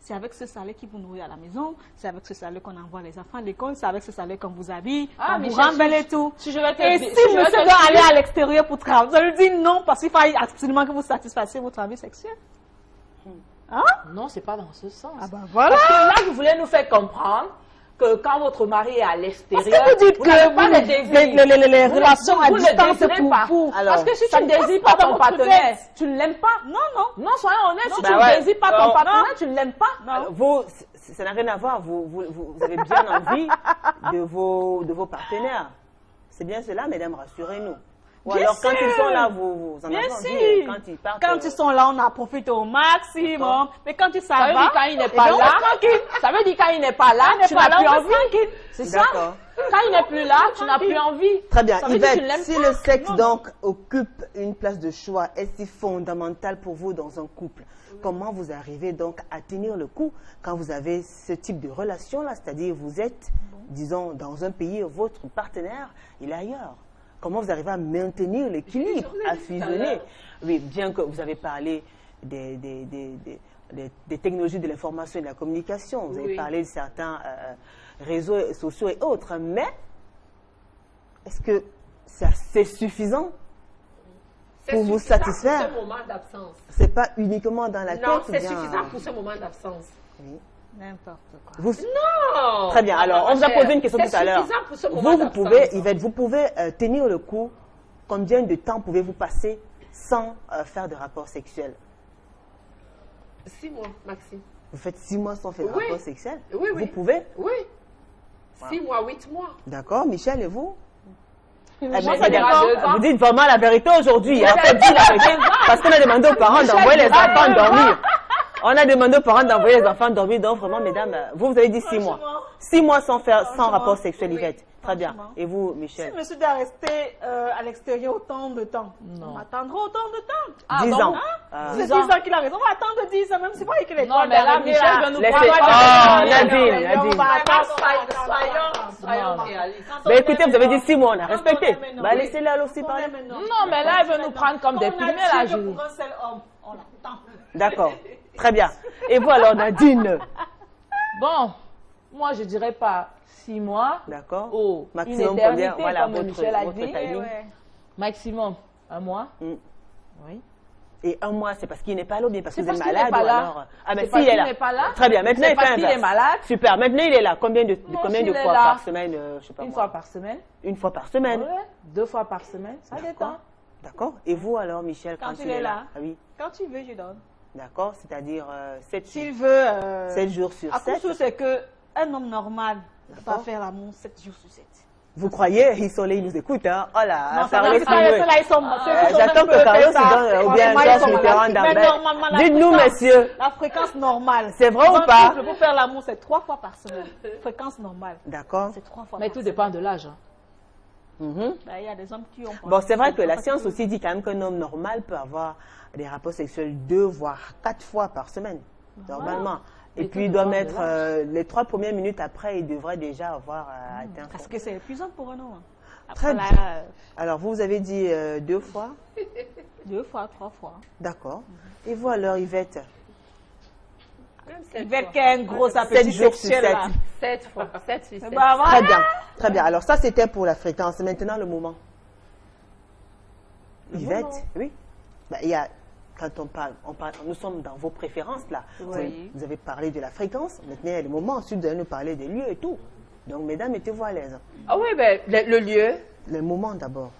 C'est avec ce salaire qui vous nourrit à la maison, c'est avec ce salaire qu'on envoie les enfants à l'école, c'est avec ce salaire qu'on vous habille, qu'on vous Michel, rembelle et tout. Si je vais te Et dire- si je vais monsieur te doit dire- aller à l'extérieur pour travailler, vous allez dire non parce qu'il faut absolument que vous satisfassiez votre envie sexuelle. Hein? Non, c'est pas dans ce sens. Ah ben voilà. Parce que là, vous voulez nous faire comprendre que quand votre mari est à l'extérieur, Parce que vous dites que n'avez pas de vous- désir. les Vous relations ne- à vous ne distance désirez pour pas. vous. Alors, Parce que si ça tu ne ne passe désires pas pas dans ton votre partenaire, tête. tu ne l'aimes pas. Non, non. Non, soyons honnêtes, si Bah tu ouais. ne désires pas ton Non. partenaire, tu ne l'aimes pas. Non. Vous, ça n'a rien à voir. Vous avez bien envie de vos partenaires. C'est bien cela, mesdames, rassurez-nous. Ou Bien alors, quand sûr. ils sont là, vous en Bien avez envie. sûr. Quand ils partent. Quand ils sont là, on en profite au maximum. Mais quand ils s'en Ça veut vont, dire quand il n'est eh pas ben, on là, est tranquille. ça veut dire quand il n'est pas là, Quand il tu n'est pas n'as là, plus on est envie. tranquille. C'est ça. D'accord. Quand il n'est plus là, tu n'as plus envie. Très bien. Ça veut dire que tu ne Yvette, l'aimes si pas. le sexe Non, donc occupe une place de choix, est si fondamental pour vous dans un couple, comment vous arrivez donc à tenir le coup quand vous avez ce type de relation-là, c'est-à-dire vous êtes, disons, dans un pays, votre partenaire, il est ailleurs. Comment vous arrivez à maintenir l'équilibre, à fusionner? Oui, bien que vous avez parlé des technologies de l'information et de la communication, vous avez Oui. parlé de certains réseaux sociaux et autres, mais est-ce que c'est suffisant C'est pour vous suffisant satisfaire? Pour ce moment d'absence. C'est pas uniquement dans la Non, tête ou c'est bien, suffisant pour ce moment d'absence. Oui. N'importe quoi. Vous, Non. Très bien. Alors, on vous a posé une question tout à l'heure. C'est suffisant pour ce moment Vous d'absence. pouvez, Yvette, vous pouvez tenir le coup. Combien de temps pouvez-vous passer sans faire de rapport sexuel? 6 mois, Maxime. Vous faites 6 mois sans faire de Oui. rapport sexuel? Oui, oui. Vous pouvez? Oui. 6 mois, 8 mois. D'accord. Michel, et vous? Eh Moi, bien, ça dépend. vous dites vraiment la vérité aujourd'hui. En fait, dites la vérité. Parce qu'on a demandé aux parents d'envoyer les enfants dormir. On a demandé aux parents d'envoyer les enfants dormir. Donc, vraiment, mesdames, vous avez dit 6 mois. 6 mois sans rapport sexuel, Yvette. Très bien. Franchement. Et vous, Si Michel? monsieur doit rester à l'extérieur autant de temps, Non. on attendra autant de temps. 10 donc, ans. C'est 10 ans qu'il a raison. On va attendre 10 ans, même si pas qu'il est Non, mais là, Michel veut nous Laissez- prendre. Oh, Non, Nadine, non, Nadine. on va attendre, Soyons Non. réalistes. Ben écoutez, vous avez dit 6 mois, on a respecté. on est maintenant. Ben laissez-le alors aussi parler. Non, mais là, elle veut nous prendre comme des pygmées, là, Julie. Pour un seul homme, on l'attend. D'accord. Très bien. Et vous alors, Nadine? Bon, moi, je dirais pas 6 mois. D'accord. Oh, Maximum une éternité, combien? Voilà, comme Michel a votre dit. timing. Maximum 1 mois. Mm. Oui. Et 1 mois, c'est parce qu'il n'est pas là ou bien parce que C'est vous êtes parce qu'il malade n'est ou pas là. alors... Ah ben C'est si, parce il est qu'il là. n'est pas là. Très bien. Maintenant, C'est il fait parce qu'il inverse. est malade. Super. Maintenant, il est là. Combien de Non, fois s'il est par là, semaine je sais pas Une moi. fois par semaine. Une fois par semaine. Ouais, 2 fois par semaine. Ça D'accord. dépend. D'accord. Et vous alors, Michel, quand Quand il est là? Ah oui. Quand tu veux, je donne. D'accord. C'est-à-dire 7 S'il veut. jours sur À coup 7. sûr, c'est qu'un homme normal va D'accord. faire l'amour 7 jours sur 7. Vous croyez, Soleil nous écoute, hein? Oh là, Non, Carlos ça, Sinoué. là, ils sont. J'attends que Carlos se donne, ou bien Georges Mitterrand Mais d'Ambert. normalement, la Dites-nous, fréquence- messieurs. La fréquence normale. C'est vrai ou Dans un pas? couple, pour faire l'amour, c'est 3 fois par semaine. Fréquence normale. D'accord. C'est 3 fois Mais par tout semaine. dépend de l'âge. Hein. Mhm. Ben, il y a des hommes qui ont. Bon, c'est vrai que la science aussi dit quand même qu'un homme normal peut avoir des rapports sexuels 2 voire 4 fois par semaine, normalement. Et Et puis, tout il doit dépend de mettre les 3 premières minutes après, il devrait déjà avoir atteint. Parce que c'est épuisant pour un homme. Très Après, bien. là, Alors, vous avez dit 2 fois. 2 fois, 3 fois. D'accord. Et vous alors, Yvette? Il va qu'il y ait un gros 7 appétit jours sur sexuel 7. là. 7 fois. 7 sur 7. Bah, voilà. Très bien. Très bien. Alors, ça, c'était pour la fréquence. Maintenant, le moment. Yvette, oui. Ben, il y a, quand on parle, nous sommes dans vos préférences là. Oui. Vous avez parlé de la fréquence. Maintenant, il y a le moment. Ensuite, vous allez nous parler des lieux et tout. Donc, mesdames, mettez-vous à l'aise. Ah oui, ben, le lieu. Le moment d'abord.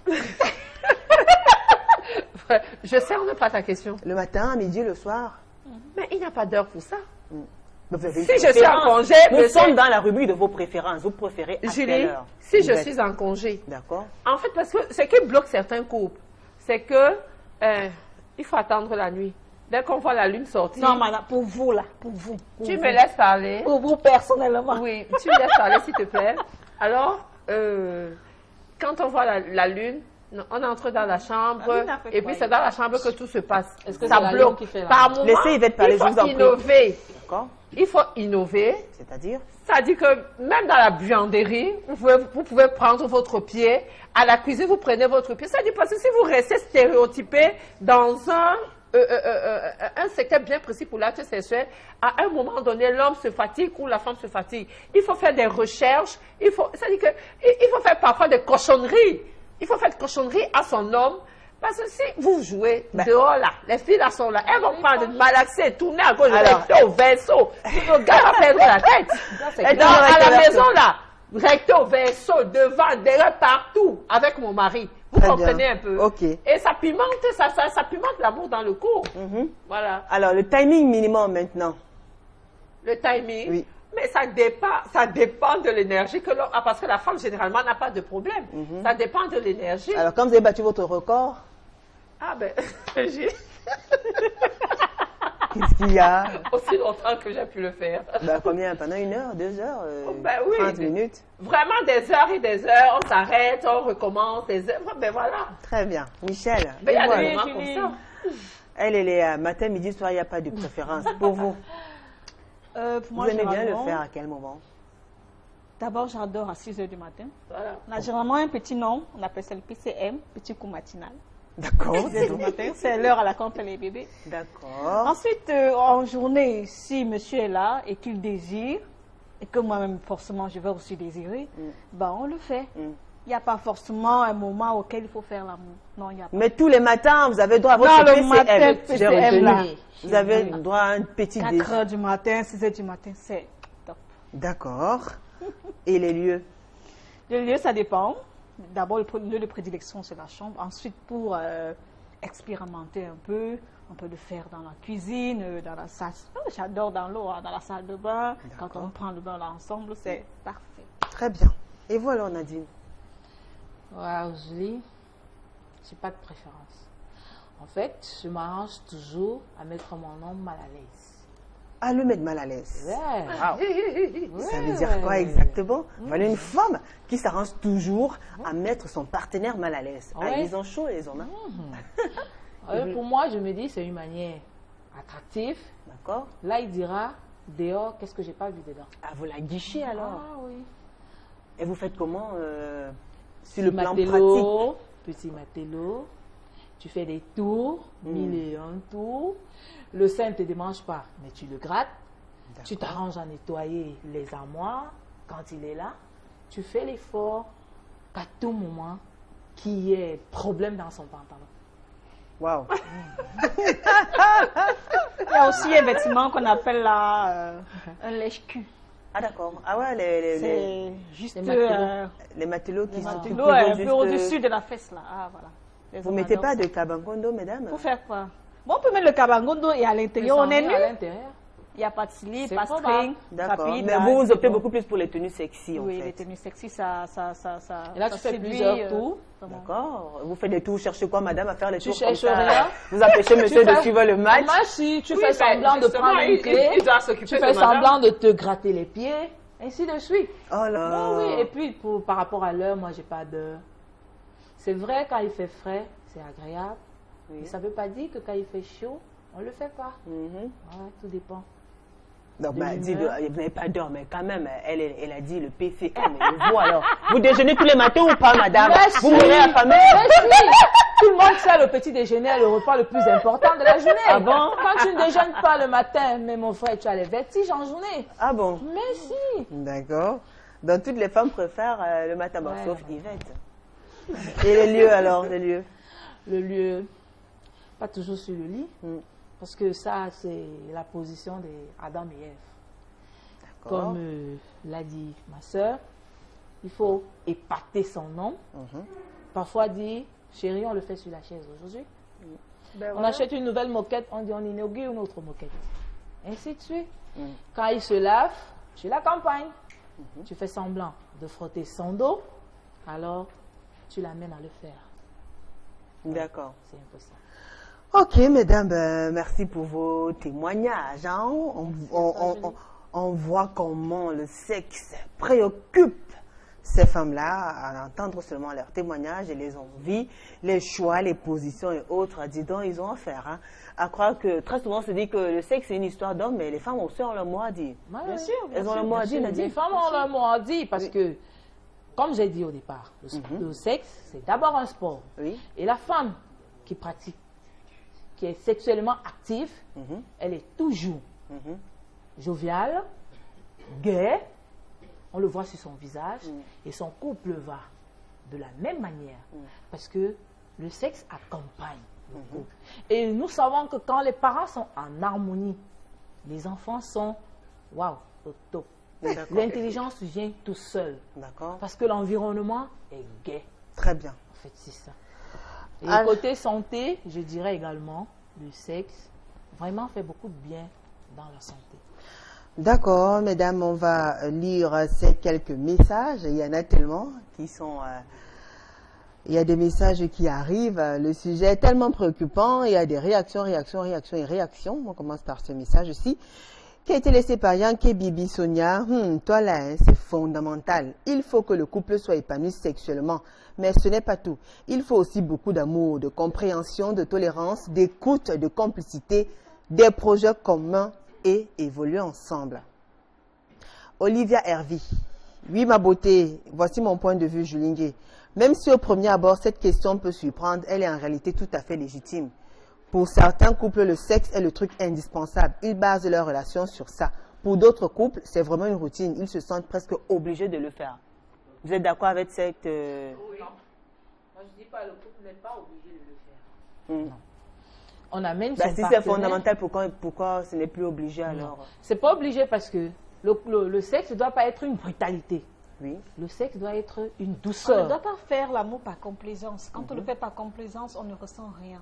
Je sais, on ne pas ta question. Le matin, à midi, le soir. Mais il n'y a pas d'heure pour ça. Ben, vous avez une Si je suis en préférence. congé, Nous monsieur- sommes dans la rubrique de vos préférences. Vous préférez à quelle Julie, heure? si je Yvette. suis en congé, D'accord. en fait, parce que ce qui bloque certains couples, c'est que il faut attendre la nuit. Dès qu'on voit la lune sortir. Non, madame, pour vous, là. Pour vous. Tu me laisses parler. Pour vous, personnellement. Oui, tu me laisses parler, s'il te plaît. Alors, quand on voit la lune, on entre dans la chambre, et puis c'est dans la chambre que tout se passe. Est-ce que ça c'est la lune bloque qui fait la par lune? moment? Laissez Yvette parler, je vous en prie. Innover. D'accord. Il faut innover. C'est-à-dire? Ça dit que même dans la buanderie, vous pouvez prendre votre pied. À la cuisine, vous prenez votre pied. Ça dit parce que si vous restez stéréotypé dans un secteur bien précis pour l'acte sexuel, à un moment donné, l'homme se fatigue ou la femme se fatigue. Il faut faire des recherches. Il faut faire parfois des cochonneries. Il faut faire des cochonneries à son homme. Parce que si vous jouez dehors là, les filles là sont là, elles vont prendre, malaxer, tourner à gauche, recto, verso. Le gars va perdre la tête. Et à la maison là, recto, verso, devant, derrière, partout, avec mon mari. Vous comprenez un peu? Ok. Et ça pimente, ça pimente l'amour dans le couple. Voilà. Alors, le timing minimum maintenant. Le timing. Oui. Mais ça dépend de l'énergie que l'on a, parce que la femme généralement n'a pas de problème. Ça dépend de l'énergie. Alors, quand vous avez battu votre record, Ah ben, j'ai qu'est-ce qu'il y a? aussi longtemps que j'ai pu le faire. Ben, combien? Pendant 1 heure, 2 heures, Ben oui. 30 minutes? Vraiment des heures et des heures, on s'arrête, on recommence, des heures, ben voilà. Très bien. Michel, Mais il y a voilà. des moments comme ça. Elle est matin, midi, soir, il n'y a pas de préférence. Pour vous, Pour moi, vous aimez bien le généralement, faire à quel moment? D'abord, j'adore à 6 h du matin. Voilà. On a généralement un petit nom, on appelle ça le PCM, petit coup matinal. D'accord. 6 h du matin, c'est l'heure à laquelle on fait les bébés. D'accord. Ensuite, en journée, si monsieur est là et qu'il désire, et que moi-même, forcément, je vais aussi désirer, ben on le fait. Il n'y a pas forcément un moment auquel il faut faire l'amour. Non, il n'y a pas. Mais tous les matins, vous avez droit à votre Non, le PCM. matin, J'ai PCM, là. retenu. Vous avez droit à un petit 4 déj. h du matin, 6 h du matin, c'est top. D'accord. Et les lieux? Le lieu, ça dépend. D'abord, le lieu de prédilection, c'est la chambre. Ensuite, pour expérimenter un peu, on peut le faire dans la cuisine, dans la salle. Oh, j'adore dans l'eau, hein, dans la salle de bain. Quand on prend le bain là ensemble, c'est parfait. Très bien. Et vous alors, Nadine? Waouh, Julie, j'ai pas de préférence. En fait, je m'arrange toujours à mettre mon homme mal à l'aise. À le mettre mal à l'aise. Ouais. Ça veut dire quoi exactement? Voilà une femme qui s'arrange toujours à mettre son partenaire mal à l'aise. Ah, Ouais. ils ont chaud, ils ont main. Pour moi, je me dis, c'est une manière attractive. D'accord? Là, il dira, dehors, qu'est-ce que j'ai pas vu dedans? Ah, vous la guichez alors? Ah oui. Et vous faites comment sur le plan Matelot, pratique? petit matelot, tu fais des tours, 1001 tours. Le sein ne te démange pas, mais tu le grattes. Tu t'arranges à nettoyer les armoires quand il est là. Tu fais l'effort qu'à tout moment, qu'il y ait problème dans son pantalon. Waouh! Il y a aussi un vêtement qu'on appelle là, un lèche-cul. Ah d'accord. Ah ouais, les C'est juste les matelots. les matelots qui sont l'eau un peu au-dessus de la fesse là. Ah voilà. Les Vous hommes mettez adorent pas ça. de cabangondo, mesdames? Pour faire quoi? Bon, on peut mettre le cabangondo et à l'intérieur, on est à nu. l'intérieur. Il n'y a pas de slip, C'est pas de probable. string. D'accord. rapide, Mais là, vous c'est optez bon. beaucoup plus pour les tenues sexy en Oui, fait. les tenues sexy, ça. Et là, tu fais séduit, plusieurs tours. vraiment. D'accord. Vous faites des tours, cherchez quoi, madame, à faire les Tu tours comme cherches ça? rien. Vous empêchez monsieur de fais- suivre le match. Moi, si tu Oui, fais ben, semblant de justement, prendre une clé, il doit s'occuper tu de fais madame. semblant de te gratter les pieds, ainsi de suite. Oh là. Ah oui, et puis par rapport à l'heure, moi, j'ai pas d'heure. C'est vrai, quand il fait frais, c'est agréable. Mais ça ne veut pas dire que quand il fait chaud, on ne le fait pas. Mhm. Ouais, tout dépend. Donc, De bah, l'humeur. dis, vous n'avez pas d'heure, mais quand même, elle a dit le PCM. Mais vous alors, vous déjeunez tous les matins ou pas, madame? Merci. Vous mourrez affamée? Merci. Tout le monde sait le petit déjeuner est le repas le plus important de la journée. Ah bon? Quand tu ne déjeunes pas le matin, mais mon frère, tu as les vertiges en journée. Ah bon? Mais si. D'accord. Donc, toutes les femmes préfèrent le matin, bon, Ouais, sauf ouais. Yvette. Et les lieux alors, les lieux? Le lieu, pas toujours sur le lit, Mm. parce que ça, c'est la position d'Adam et Ève. D'accord. Comme l'a dit ma soeur, il faut épater son homme. Mhm. Parfois dire, chérie, on le fait sur la chaise aujourd'hui. Ben On voilà. achète une nouvelle moquette, on dit on inaugure une autre moquette. Ainsi de suite. Mm. Quand il se lave, je l'accompagne. Tu fais semblant de frotter son dos, alors tu l'amènes à le faire. D'accord. C'est impossible. Ok, mesdames, merci pour vos témoignages. Hein. On voit comment le sexe préoccupe ces femmes-là à entendre seulement leurs témoignages et les envies, les choix, les positions et autres. Dis donc, ils ont affaire. Hein, à croire que très souvent, on se dit que le sexe, c'est une histoire d'hommes, mais les femmes aussi ont leur mot à dire. Bien sûr. Elles ont leur mot à dire, Nadine. Les femmes ont leur mot à dire parce que, comme j'ai dit au départ, le sexe, c'est d'abord un sport. Oui. Et la femme qui pratique, qui est sexuellement active, elle est toujours joviale, gaie, on le voit sur son visage, et son couple va de la même manière, parce que le sexe accompagne le couple. Et nous savons que quand les parents sont en harmonie, les enfants sont, waouh, au top. L'intelligence vient tout seul, parce que l'environnement est gai. Très bien. En fait, c'est ça. Et côté santé, je dirais également, le sexe vraiment fait beaucoup de bien dans la santé. D'accord, mesdames, on va lire ces quelques messages. Il y en a tellement qui sont... il y a des messages qui arrivent. Le sujet est tellement préoccupant. Il y a des réactions. On commence par ce message-ci qui a été laissé par Yanké Bibi Sonia. Toi là, hein, c'est fondamental. Il faut que le couple soit épanoui sexuellement. Mais ce n'est pas tout. Il faut aussi beaucoup d'amour, de compréhension, de tolérance, d'écoute, de complicité, des projets communs et évoluer ensemble. Olivia Hervy. Oui, ma beauté, voici mon point de vue, Julingue. Même si au premier abord, cette question peut surprendre, elle est en réalité tout à fait légitime. Pour certains couples, le sexe est le truc indispensable. Ils basent leur relation sur ça. Pour d'autres couples, c'est vraiment une routine. Ils se sentent presque obligés de le faire. Vous êtes d'accord avec cette... Oui. Moi, je dis pas, le couple n'est pas obligé de le faire. Non. On amène son si c'est fondamental, pourquoi ce n'est plus obligé alors? C'est pas obligé parce que le sexe ne doit pas être une brutalité. Oui. Le sexe doit être une On douceur. ne doit pas faire l'amour par complaisance. Quand on le fait par complaisance, on ne ressent rien.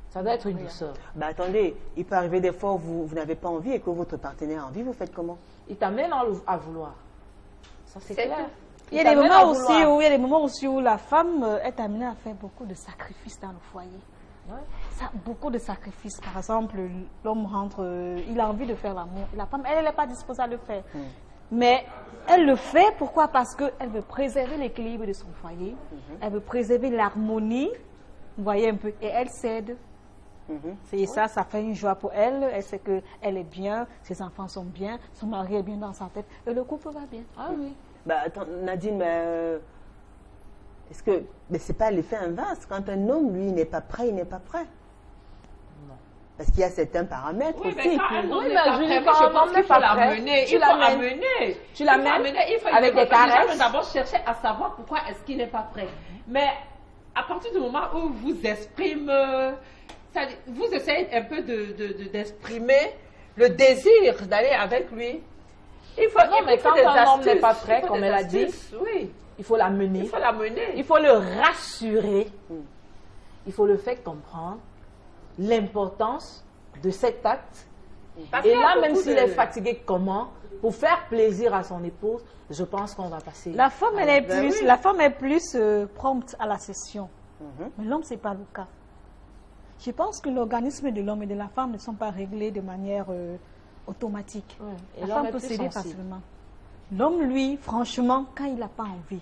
Ça doit être une douceur. Bah attendez, il peut arriver des fois où vous n'avez pas envie et que votre partenaire a envie, vous faites comment? Il t'amène à vouloir. Ça c'est clair. Il y a des moments aussi où la femme est amenée à faire beaucoup de sacrifices dans le foyer. Ouais. Ça, beaucoup de sacrifices. Par exemple, l'homme rentre, il a envie de faire l'amour. La femme, elle n'est pas disposée à le faire. Mais elle le fait, pourquoi? Parce qu'elle veut préserver l'équilibre de son foyer. Elle veut préserver l'harmonie. Vous voyez un peu. Et elle cède. C'est ça, ça fait une joie pour elle. Elle sait qu'elle est bien, ses enfants sont bien, son mari est bien dans sa tête. Et le couple va bien. Ah oui. Bah attends, Nadine, mais... Est-ce que... Mais c'est pas l'effet inverse. Quand un homme, lui, n'est pas prêt, il n'est pas prêt. Non. Parce qu'il y a certains paramètres aussi. Mais quand un homme Oui, n'est pas mais prêt, je moi, je pense n'est qu'il faut pas l'amener. prêt. Il faut l'amener. Tu l'amènes avec des déjà caresses. d'abord chercher à savoir pourquoi est-ce qu'il n'est pas prêt. Mais à partir du moment où vous exprimez, vous essayez un peu d'exprimer le désir d'aller avec lui. Il faut, Non, mais quand un homme n'est pas prêt, comme elle a dit, oui, il faut l'amener. il faut l'amener. Il faut le rassurer. Il faut le faire comprendre l'importance de cet acte. Parce Et qu'il y a là, même beaucoup s'il de- est fatigué, comment? Pour faire plaisir à son épouse, je pense qu'on va passer. La femme, elle est plus, oui. la femme est plus prompte à la session. Mais l'homme, ce n'est pas le cas. Je pense que l'organisme de l'homme et de la femme ne sont pas réglés de manière automatique. Ouais. Et La l'homme femme est peut plus céder sensible. facilement. L'homme, lui, franchement, quand il n'a pas envie,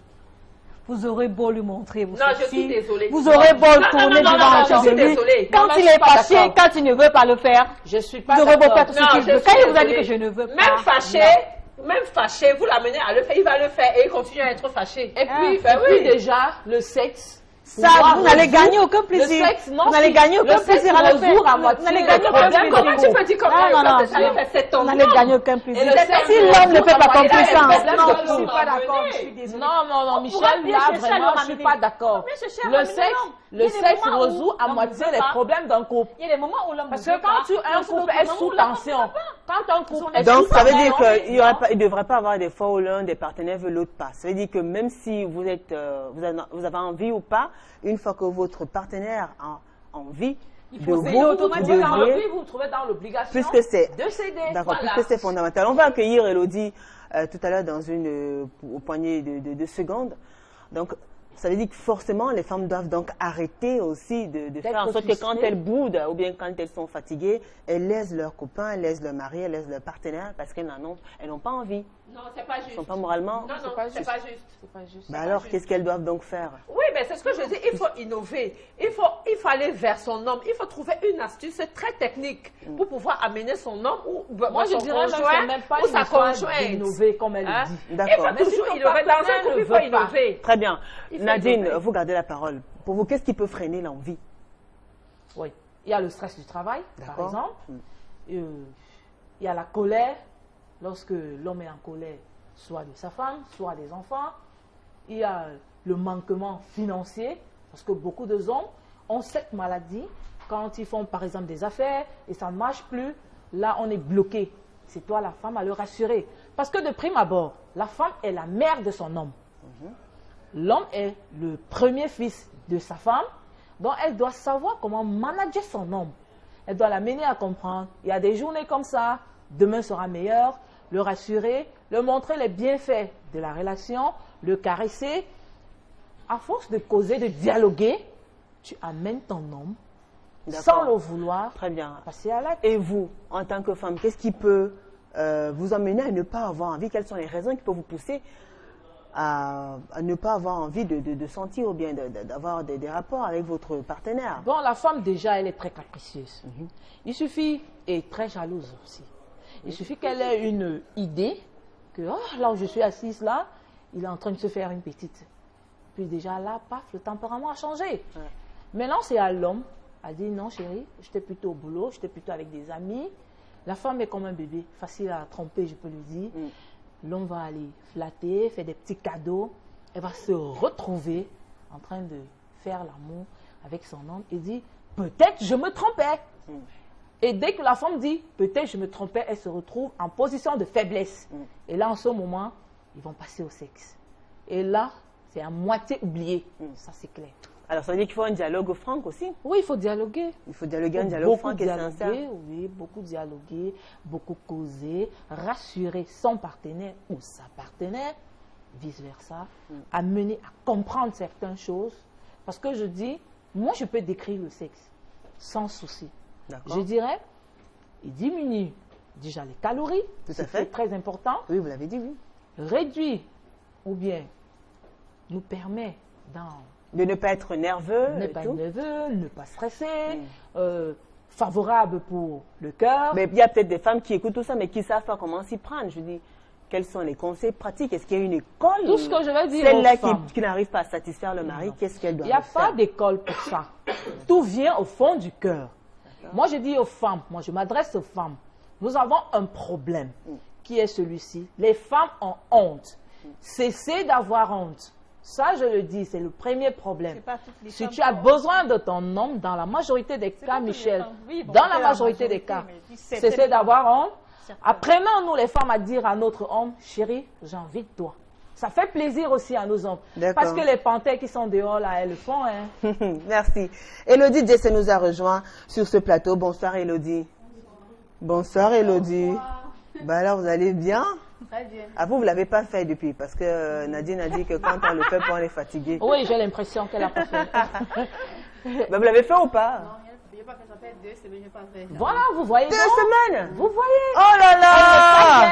vous aurez beau lui montrer vos Non, je suis sourcils, désolée. vous aurez beau Non, tourner non, non, devant non, un je suis de lui. désolée. Quand Non, mais il je suis est pas fâché, d'accord. quand il ne veut pas le faire, Je suis pas vous aurez beau d'accord. faire tout ce Non, qu'il je veut. suis Quand il vous a dit désolée. que je ne veux pas, Même fâché, vous l'amenez à le faire, il va le faire et il continue à être fâché. Et puis, ben oui. déjà, le sexe. ça, pouvoir vous n'allez résoudre gagner aucun plaisir. Le sexe, non. Vous n'allez gagner aucun le sexe plaisir à le faire. résout à Vous moitié n'allez le gagner aucun problème plaisir. Comment tu peux dire comme Non, non, non. c'est ton Vous n'allez homme. gagner aucun plaisir. Et le sexe Si l'homme ne fait pas résout à moitié complaisance, le problème non, de je ne suis couple. pas d'accord, je suis désolée. Non, On pourra Michel, bien là, chercher à vraiment, le je suis ramener. pas d'accord. On peut chercher à Le ramener sexe, l'homme. Il y le a des sexe moments où résout à l'homme moitié ne veut les pas. problèmes d'un couple. Il y a des moments où l'homme Parce ne que veut pas. quand un couple est sous tension, quand un couple est Donc, sous ça veut tension, dire qu'il ne devrait pas avoir des fois où l'un des partenaires veut l'autre pas. Ça veut dire que même si vous avez envie ou pas, une fois que votre partenaire a envie de vous, vous automatiquement, devriez, vous vous trouvez dans l'obligation puisque c'est de céder. d'accord, Voilà. puisque c'est fondamental. On va accueillir Elodie tout à l'heure dans une poignée de secondes. Donc, Ça veut dire que forcément, les femmes doivent donc arrêter aussi de faire en sorte que quand frustrées. elles boudent ou bien quand elles sont fatiguées, elles laissent leurs copains, elles laissent leur mari, elles laissent leur partenaire parce qu'elles n'ont pas envie. Non, c'est pas juste. Elles ne sont pas moralement. Non, non, C'est pas c'est juste. pas juste. C'est pas juste. Bah alors, qu'est-ce qu'elles doivent donc faire? Oui, mais c'est ce que je dis, il faut innover, il faut aller vers son homme, il faut trouver une astuce très technique pour pouvoir amener son homme ou Moi, je son dirais même que c'est conjoint même pas ou une sa histoire conjointe. d'innover comme elle Hein? le dit. Il D'accord. faut toujours ton innover. Dans un partenaire couple, ne il faut veut pas. innover. Très bien. Il faut Nadine, innover. vous gardez la parole. Pour vous, qu'est-ce qui peut freiner l'envie? Oui. Il y a le stress du travail, par D'accord. exemple. Il y a la colère, lorsque l'homme est en colère, soit de sa femme, soit des enfants. Il y a le manquement financier, parce que beaucoup de hommes ont cette maladie. Quand ils font, par exemple, des affaires et ça ne marche plus, là, on est bloqué. C'est toi, la femme, à le rassurer. Parce que de prime abord, la femme est la mère de son homme. L'homme est le premier fils de sa femme, donc elle doit savoir comment manager son homme. Elle doit l'amener à comprendre. Il y a des journées comme ça, demain sera meilleur, le rassurer, le montrer les bienfaits de la relation, le caresser. À force de causer, de dialoguer, tu amènes ton homme, D'accord. sans le vouloir, Très bien. passer à l'acte. Et vous, en tant que femme, qu'est-ce qui peut vous amener à ne pas avoir envie? Quelles sont les raisons qui peuvent vous pousser à ne pas avoir envie de sentir ou bien d'avoir des rapports avec votre partenaire? Bon, la femme, déjà, elle est très capricieuse. Il suffit, et très jalouse aussi. Il suffit qu'elle ait une idée que, oh, là où je suis assise, là, il est en train de se faire une petite. Puis déjà, là, paf, le tempérament a changé. Ouais. Maintenant, c'est à l'homme. Elle dit, non, chérie, j'étais plutôt au boulot, j'étais plutôt avec des amis. La femme est comme un bébé, facile à tromper, je peux le dire. L'homme va aller flatter, faire des petits cadeaux. Elle va se retrouver en train de faire l'amour avec son homme et dit, peut-être je me trompais. Et dès que la femme dit, peut-être je me trompais, elle se retrouve en position de faiblesse. Et là, en ce moment, ils vont passer au sexe. Et là, c'est à moitié oublié. Ça, c'est clair. Alors, ça veut dire qu'il faut un dialogue franc aussi. Oui, il faut dialoguer. Il faut dialoguer, un Faut dialogue beaucoup franc et sincère. dialoguer, oui, beaucoup dialoguer, beaucoup causer, rassurer son partenaire ou sa partenaire, vice-versa, amener à comprendre certaines choses. Parce que je dis, moi, je peux décrire le sexe sans souci. D'accord. Je dirais, il diminue déjà les calories, Tout à c'est fait. très important, Oui, vous l'avez dit, oui. réduit ou bien nous permet De ne pas être nerveux. ne et pas tout. nerveux, ne pas stresser, favorable pour le cœur. Mais il y a peut-être des femmes qui écoutent tout ça, mais qui ne savent pas comment s'y prendre. Je dis, quels sont les conseils pratiques? Est-ce qu'il y a une école? Tout ce que je vais dire Celle-là aux femmes. qui n'arrive pas à satisfaire le mari, qu'est-ce qu'elle doit Il n'y a faire? pas d'école pour ça. Tout vient au fond du cœur. Moi, je dis aux femmes, moi, je m'adresse aux femmes. Nous avons un problème qui est celui-ci. Les femmes ont honte. Cessez d'avoir honte. Ça, je le dis, c'est le premier problème. C'est pas toutes les Si femmes tu as qui ont besoin de ton homme, dans la majorité des C'est cas, pas toutes les Michel, femmes. Oui, bon, dans c'est la la majorité des majorité, cas, mais je dis certaines cessez d'avoir honte. Certaines. Apprenons-nous les femmes à dire à notre homme, chérie, j'ai envie de toi. Ça fait plaisir aussi à nos hommes. D'accord. Parce que les panthères qui sont dehors, là, elles le font. Hein. Merci. Élodie Jessé nous a rejoint sur ce plateau. Bonsoir, Élodie. Bonsoir, Élodie. Bah alors, vous allez bien? Très bien. Ah, vous ne l'avez pas fait depuis, parce que Nadine a dit que quand on le fait, on est fatigué. Oui, j'ai l'impression qu'elle a pas fait. Bah, vous l'avez fait ou pas? Je n'ai pas fait, ça fait 2 semaines, je n'ai pas fait. Voilà, vous voyez. 2 donc, semaines? Vous voyez. Oh là là!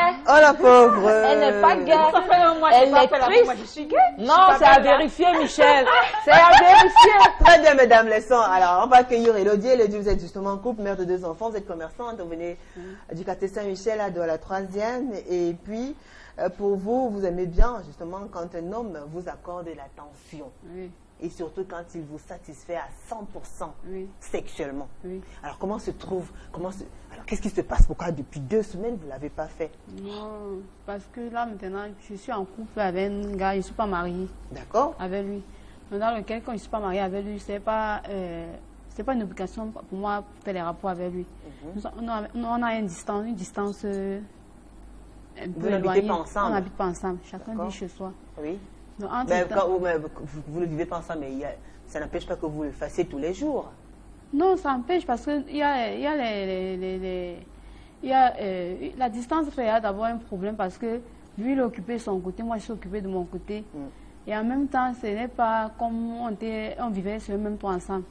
Elle n'est pas Oh la pauvre! Elle n'est pas gaie. Ça fait un mois, Elle je n'ai est pas fait la triste. moi, je suis gay. Non, c'est à vérifier, Michel. C'est à vérifier. Très bien, mesdames, laissons. Alors, on va accueillir Élodie. Élodie, vous êtes justement en couple, mère de 2 enfants, vous êtes commerçante, vous venez du quartier Saint-Michel, à de la 3e. Et puis, pour vous, vous aimez bien, justement, quand un homme vous accorde l'attention. Oui, Et surtout quand il vous satisfait à 100% oui, sexuellement. oui. Alors, alors, qu'est-ce qui se passe? Pourquoi depuis 2 semaines, vous ne l'avez pas fait? Non, parce que là, maintenant, je suis en couple avec un gars, je ne suis pas mariée D'accord? avec lui. Maintenant, quand je ne suis pas mariée avec lui, c'est pas une obligation pour moi pour faire les rapports avec lui. On a une distance un peu Vous n'habitez éloignée. pas ensemble? On n'habite pas ensemble, chacun D'accord. vit chez soi. Oui. Donc, entre Mais temps- quand vous ne vivez pas ensemble, mais ça n'empêche pas que vous le fassiez tous les jours. Non, ça empêche parce que il y a la distance fait d'avoir un problème parce que lui il est occupé de son côté, moi je suis occupée de mon côté. Et en même temps, ce n'est pas comme on vivait sur le même toit ensemble.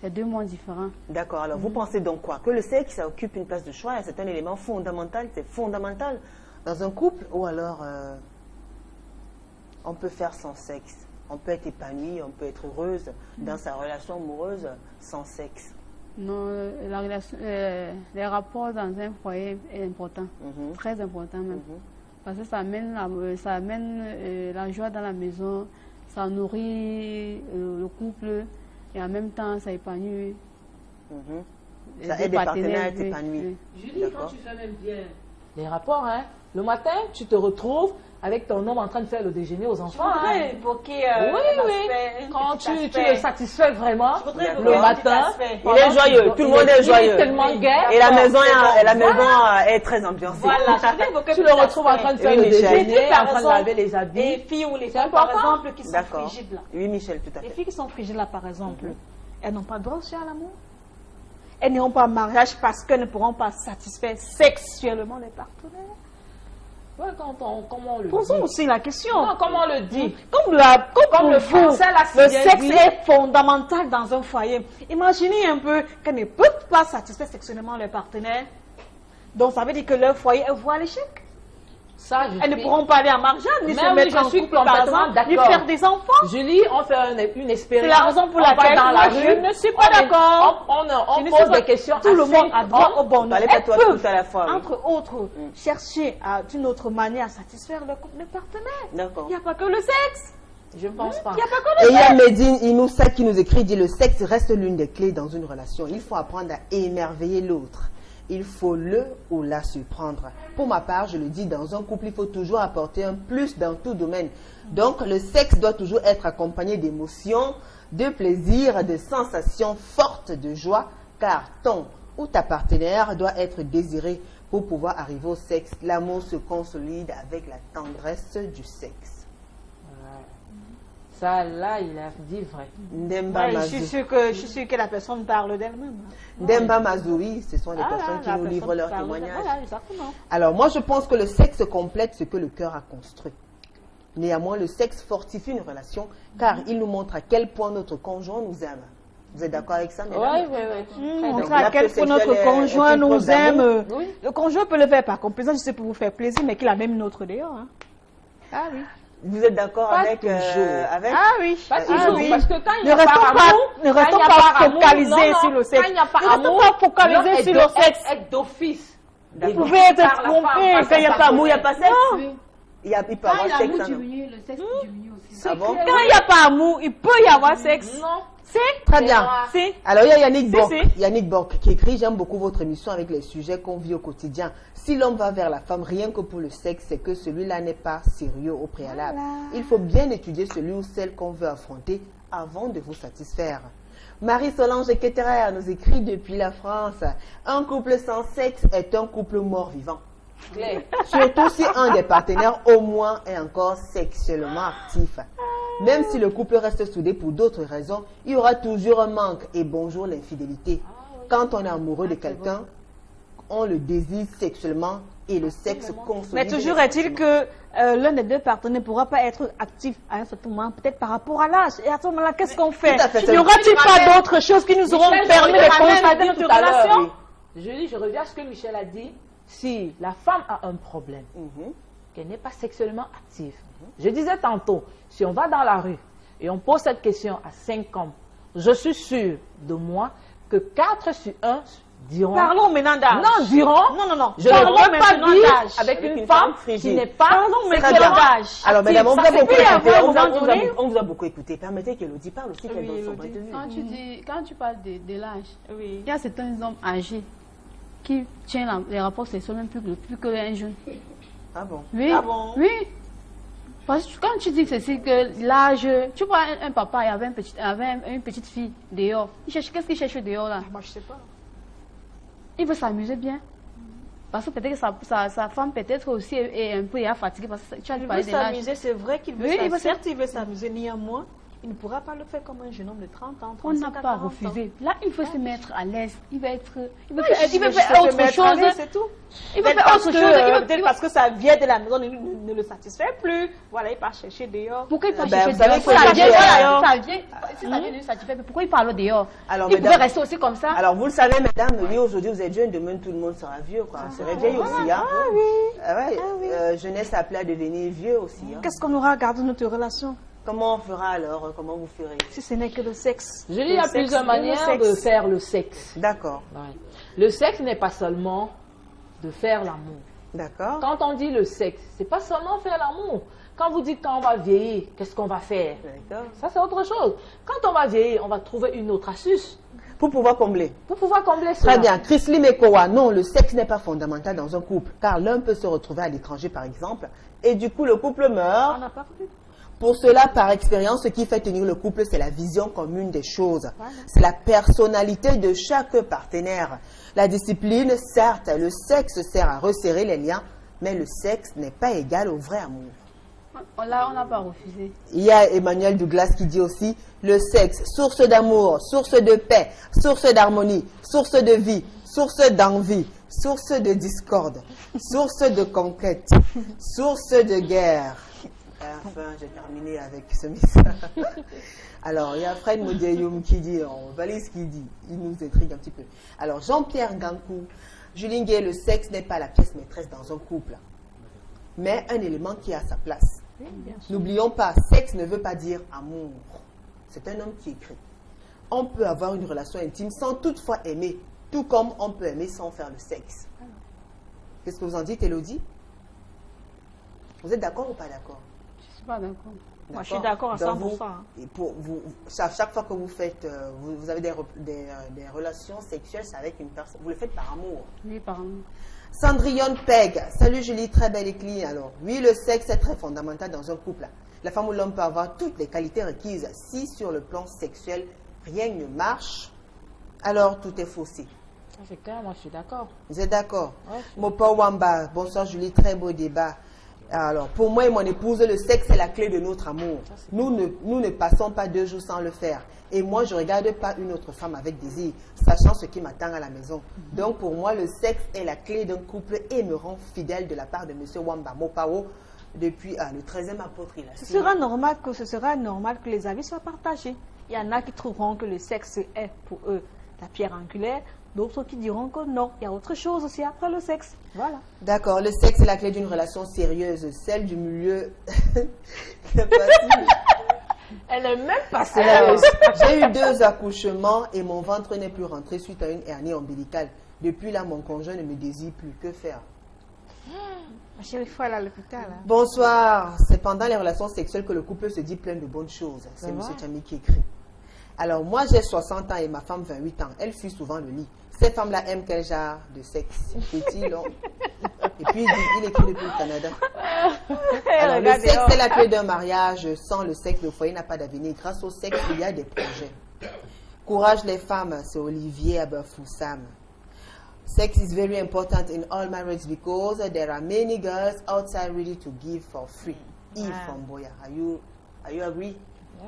C'est 2 mondes différents. D'accord. Alors, vous pensez donc quoi? Que le sexe, ça occupe une place de choix, c'est un élément fondamental, c'est fondamental dans un couple, ou alors on peut faire sans sexe, on peut être épanoui, on peut être heureuse dans sa relation amoureuse sans sexe. Non, la relation, les rapports dans un foyer est important, très important même. Parce que ça amène la joie dans la maison, ça nourrit le couple et en même temps ça épanouit. Ça aide les partenaires à être épanouis. Julie, quand tu fais même bien les rapports, hein, le matin, tu te retrouves avec ton homme en train de faire le déjeuner aux enfants. Je voudrais évoquer Quand tu le satisfais vraiment le matin, il est joyeux, tout le monde est joyeux. Tellement gai. Et la maison est très ambiancée. Voilà, je voudrais évoquer tu le retrouves en train de faire le déjeuner, en train de laver les habits. Les filles ou les femmes, par exemple, qui sont frigides là. Oui, Michel, tout à fait. Les filles qui sont frigides là, par exemple, elles n'ont pas droit aussi à l'amour. Elles n'iront pas en mariage parce qu'elles ne pourront pas satisfaire sexuellement les partenaires. Ouais, comment on le dit. Posons aussi la question. Non, comment on le dit. Comme le français, le sexe est fondamental dans un foyer. Imaginez un peu qu'elles ne peuvent pas satisfaire sexuellement les partenaires. Donc ça veut dire que leur foyer est voué à l'échec. Elles ne pourront pas aller en mariage, ni se mettre en couple, par exemple, ni faire des enfants. Julie, on fait une expérience. C'est la raison pour laquelle dans la rue. Je ne suis pas d'accord. On pose des questions. Tout le monde a droit au bonheur. Elles peuvent, à la fois, entre autres, chercher d'une autre manière à satisfaire le partenaire. D'accord. Il n'y a pas que le sexe. Je ne pense pas. Il n'y a pas que le sexe. sexe. Et il y a Medine Inoussa qui nous écrit, dit, le sexe reste l'une des clés dans une relation. Il faut apprendre à émerveiller l'autre. Il faut le ou la surprendre. Pour ma part, je le dis, dans un couple, il faut toujours apporter un plus dans tout domaine. Donc, le sexe doit toujours être accompagné d'émotions, de plaisir, de sensations fortes de joie, car ton ou ta partenaire doit être désiré pour pouvoir arriver au sexe. L'amour se consolide avec la tendresse du sexe. Ça, là, il a dit vrai. Je suis sûre que la personne parle d'elle-même. Demba Mazoui, ce sont les personnes qui nous livrent leurs témoignages. Voilà, exactement. Alors, moi, je pense que le sexe complète ce que le cœur a construit. Néanmoins, le sexe fortifie une relation, car il nous montre à quel point notre conjoint nous aime. Vous êtes d'accord avec ça, mesdames? Oui. Montrer à quel point notre conjoint nous aime. Le conjoint peut le faire par complaisance, je sais, pour vous faire plaisir, mais qu'il a même une autre dehors. Ah oui. Vous êtes d'accord avec, Ah oui. Pas toujours, parce que quand il n'y a ne restons pas focalisés sur le sexe. Quand il n'y a pas Ne restons pas focalisés sur le sexe. Être d'office. Vous pouvez être trompé. Quand il n'y a pas amour, il n'y a pas sexe. Il peut Quand avoir sexe. l'amour diminue, le sexe diminue aussi. Ah bon? Quand il n'y a pas amour, il peut y avoir sexe. Non. Très bien. Alors, il y a Yannick Bork qui écrit: j'aime beaucoup votre émission avec les sujets qu'on vit au quotidien. Si l'homme va vers la femme rien que pour le sexe, c'est que celui-là n'est pas sérieux au préalable. Voilà. Il faut bien étudier celui ou celle qu'on veut affronter avant de vous satisfaire. Marie-Solange Ketterer nous écrit depuis la France: un couple sans sexe est un couple mort-vivant. Surtout si un des partenaires au moins est encore sexuellement actif. Même si le couple reste soudé pour d'autres raisons, il y aura toujours un manque. Et bonjour l'infidélité. Quand on est amoureux de quelqu'un, on le désire sexuellement et le sexe consolide. Mais toujours est-il que l'un des deux partenaires ne pourra pas être actif à un certain moment, peut-être par rapport à l'âge. Et à ce moment-là, qu'est-ce qu'on fait? Il n'y aura-t-il pas d'autres choses qui nous auront permis de consolider notre relation? Je reviens à ce que Michel a dit. Si la femme a un problème, qu'elle n'est pas sexuellement active, je disais tantôt, si on va dans la rue et on pose cette question à 5 hommes, je suis sûre de moi que 4 sur 1 diront... Parlons maintenant d'âge. Non, diront... Non. Je ne veux pas vivre avec une femme qui n'est pas sexuellement d'âge. Alors, mesdames, on vous a beaucoup écouté. Permettez qu'Elodie parle aussi, qu'elle donne son point de vue. Quand tu parles de l'âge, il y a certains hommes âgés qui tiennent les rapports sexuels même plus que un jeune. Ah bon? Oui. Ah bon? Oui. Parce que quand tu dis que c'est que l'âge, tu vois un papa, il avait une petite fille dehors. Qu'est-ce qu'il cherche dehors là? Moi je sais pas. Il veut s'amuser bien. Parce que peut-être que sa femme peut-être aussi est un peu fatiguée parce que tu as parlé de l'âge. Il veut s'amuser, c'est vrai qu'il veut s'amuser. Certes, il veut s'amuser néanmoins. il ne pourra pas le faire comme un jeune homme de 30 ans, 35 On n'a à pas 40 ans. refusé. Là, il faut se mettre à l'aise. Il va être, il veut Ouais, faire, il veut je faire sais autre mettre à l'aise, chose. c'est tout. Il veut Peut-être faire parce autre que, chose. Il veut- peut-être parce que ça vient de la maison, ne le satisfait plus. Voilà, il part chercher dehors. Pourquoi il peut Ben, chercher vous savez dehors? qu'il faut Ça le vient, dire, voilà, ça vient, si ça vient de lui satisfaire, mais pourquoi il parle dehors? Alors, Il pouvait mesdames- rester aussi comme ça. Alors, vous le savez, mesdames, oui, aujourd'hui, vous êtes jeunes, demain, tout le monde sera vieux, quoi. C'est vieille aussi, hein. Ah oui. Ah ouais, jeunesse appelée à devenir vieux aussi, hein. Qu'est-ce qu'on aura gardé de notre relation Comment on fera alors? Comment vous ferez? si ce n'est que le sexe? Je dis, il y a Le sexe plusieurs et le manières de sexe. faire le sexe. D'accord, Ouais. Le sexe n'est pas seulement de faire l'amour. d'accord. Quand on dit le sexe, c'est pas seulement faire l'amour. Quand vous dites quand on va vieillir, qu'est-ce qu'on va faire? D'accord. Ça, c'est autre chose. Quand on va vieillir, on va trouver une autre astuce Pour pouvoir combler. pour pouvoir combler cela. Très bien. Chrisley Mekowa, non, le sexe n'est pas fondamental dans un couple, car l'un peut se retrouver à l'étranger, par exemple, et du coup, le couple meurt. On n'a pas voulu. Pour cela, par expérience, ce qui fait tenir le couple, c'est la vision commune des choses. C'est la personnalité de chaque partenaire. La discipline, certes, le sexe sert à resserrer les liens, mais le sexe n'est pas égal au vrai amour. Là, on n'a pas refusé. Il y a Emmanuel Douglas qui dit aussi, le sexe, source d'amour, source de paix, source d'harmonie, source de vie, source d'envie, source de discorde, source de conquête, source de guerre. Enfin, j'ai terminé avec ce message. Alors, il y a Fred Modeyoum qui dit, on valise ce qu'il dit, il nous intrigue un petit peu. Alors, Jean-Pierre Gankou, Julien Gay, le sexe n'est pas la pièce maîtresse dans un couple, mais un élément qui a sa place. N'oublions pas, sexe ne veut pas dire amour. C'est un homme qui écrit. On peut avoir une relation intime sans toutefois aimer, tout comme on peut aimer sans faire le sexe. Qu'est-ce que vous en dites, Élodie? Vous êtes d'accord ou pas d'accord? Je suis pas d'accord. Moi, je suis d'accord à Donc, 100%. Et pour vous, à chaque fois que vous faites, vous avez des relations sexuelles, c'est avec une personne. Vous le faites par amour. Oui, pardon. Cendrillon Peg, salut Julie, très belle et clean. Alors, oui, le sexe est très fondamental dans un couple. La femme ou l'homme peut avoir toutes les qualités requises. Si sur le plan sexuel, rien ne marche, alors tout est faussé. Ça, c'est clair, moi je suis d'accord. Vous êtes d'accord? Ouais. Mopa Wamba, bonsoir Julie, très beau débat. Alors, pour moi et mon épouse, le sexe est la clé de notre amour. Nous ne passons pas 2 jours sans le faire. Et moi, je ne regarde pas une autre femme avec désir, sachant ce qui m'attend à la maison. Donc, pour moi, le sexe est la clé d'un couple et me rend fidèle de la part de M. Wamba Mopao depuis le 13e apôtre. Il a Ce signé. sera normal que les avis soient partagés. Il y en a qui trouveront que le sexe est pour eux la pierre angulaire, d'autres qui diront que non, il y a autre chose aussi après le sexe. Voilà. D'accord, le sexe est la clé d'une relation sérieuse, celle du milieu. C'est facile. Elle est même pas Alors, sérieuse. j'ai eu 2 accouchements et mon ventre n'est plus rentré suite à une hernie ombilicale. Depuis là, mon conjoint ne me désire plus. Que faire? Ma chérie, il faut aller à l'hôpital. Hein. Bonsoir. C'est pendant les relations sexuelles que le couple se dit plein de bonnes choses. C'est M. Chami qui écrit. Alors, moi, j'ai 60 ans et ma femme 28 ans. Elle fuit souvent le lit. Ces femmes-là aiment quel genre de sexe? Petit, long. Et puis, il écrit depuis le Canada. Alors, le Regardez, sexe oh. est la clé d'un mariage. Sans le sexe, le foyer n'a pas d'avenir. Grâce au sexe, il y a des projets. Courage les femmes, c'est Olivier Abafoussam. Sex is very important in all marriages because there are many girls outside ready to give for free. Yves from Boya. Are you agree?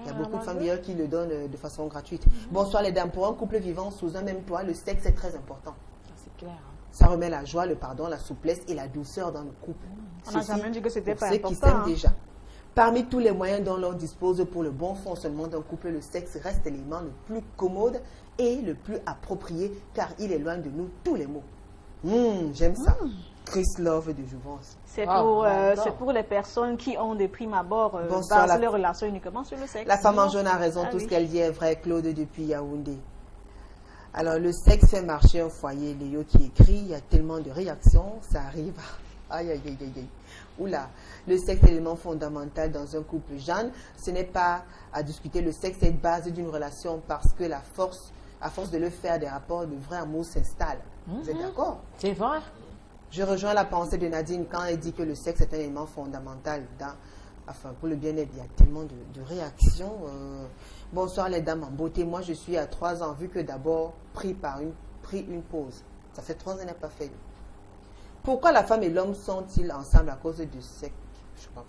Il y a beaucoup de femmes d'ailleurs qui le donnent de façon gratuite. Bonsoir les dames. Pour un couple vivant sous un même toit, le sexe est très important. Ça, c'est clair. Hein. Ça remet la joie, le pardon, la souplesse et la douceur dans le couple. On n'a Ceci jamais dit que c'était pour pas ceux qui important, s'aiment hein. déjà. Parmi tous les moyens dont l'on dispose pour le bon fonctionnement d'un couple, le sexe reste l'élément le plus commode et le plus approprié car il éloigne de nous tous les maux. J'aime ça. Chris Love de Jouvence. C'est Ah, c'est j'adore. pour les personnes qui ont de prime abord Bonsoir, basé la- leurs relations uniquement sur le sexe. La femme en jaune a raison, Ah tout oui. ce qu'elle dit est vrai. Claude depuis Yaoundé. Alors, le sexe fait marcher un foyer. Léo qui écrit, il y a tellement de réactions, ça arrive. Aïe, aïe, aïe, aïe, aïe. Oula, le sexe est l'élément fondamental dans un couple. Jeanne, ce n'est pas à discuter, le sexe est base d'une relation parce que à force de le faire, des rapports de vrai amour s'installent. Vous êtes d'accord? C'est vrai. Je rejoins la pensée de Nadine quand elle dit que le sexe est un élément fondamental pour le bien-être. Il y a tellement de réactions. Bonsoir les dames en beauté. Moi, je suis à 3 ans, vu que d'abord pris une pause. Ça fait 3 ans qu'elle n'a pas fait. Pourquoi la femme et l'homme sont-ils ensemble à cause du sexe? Je ne comprends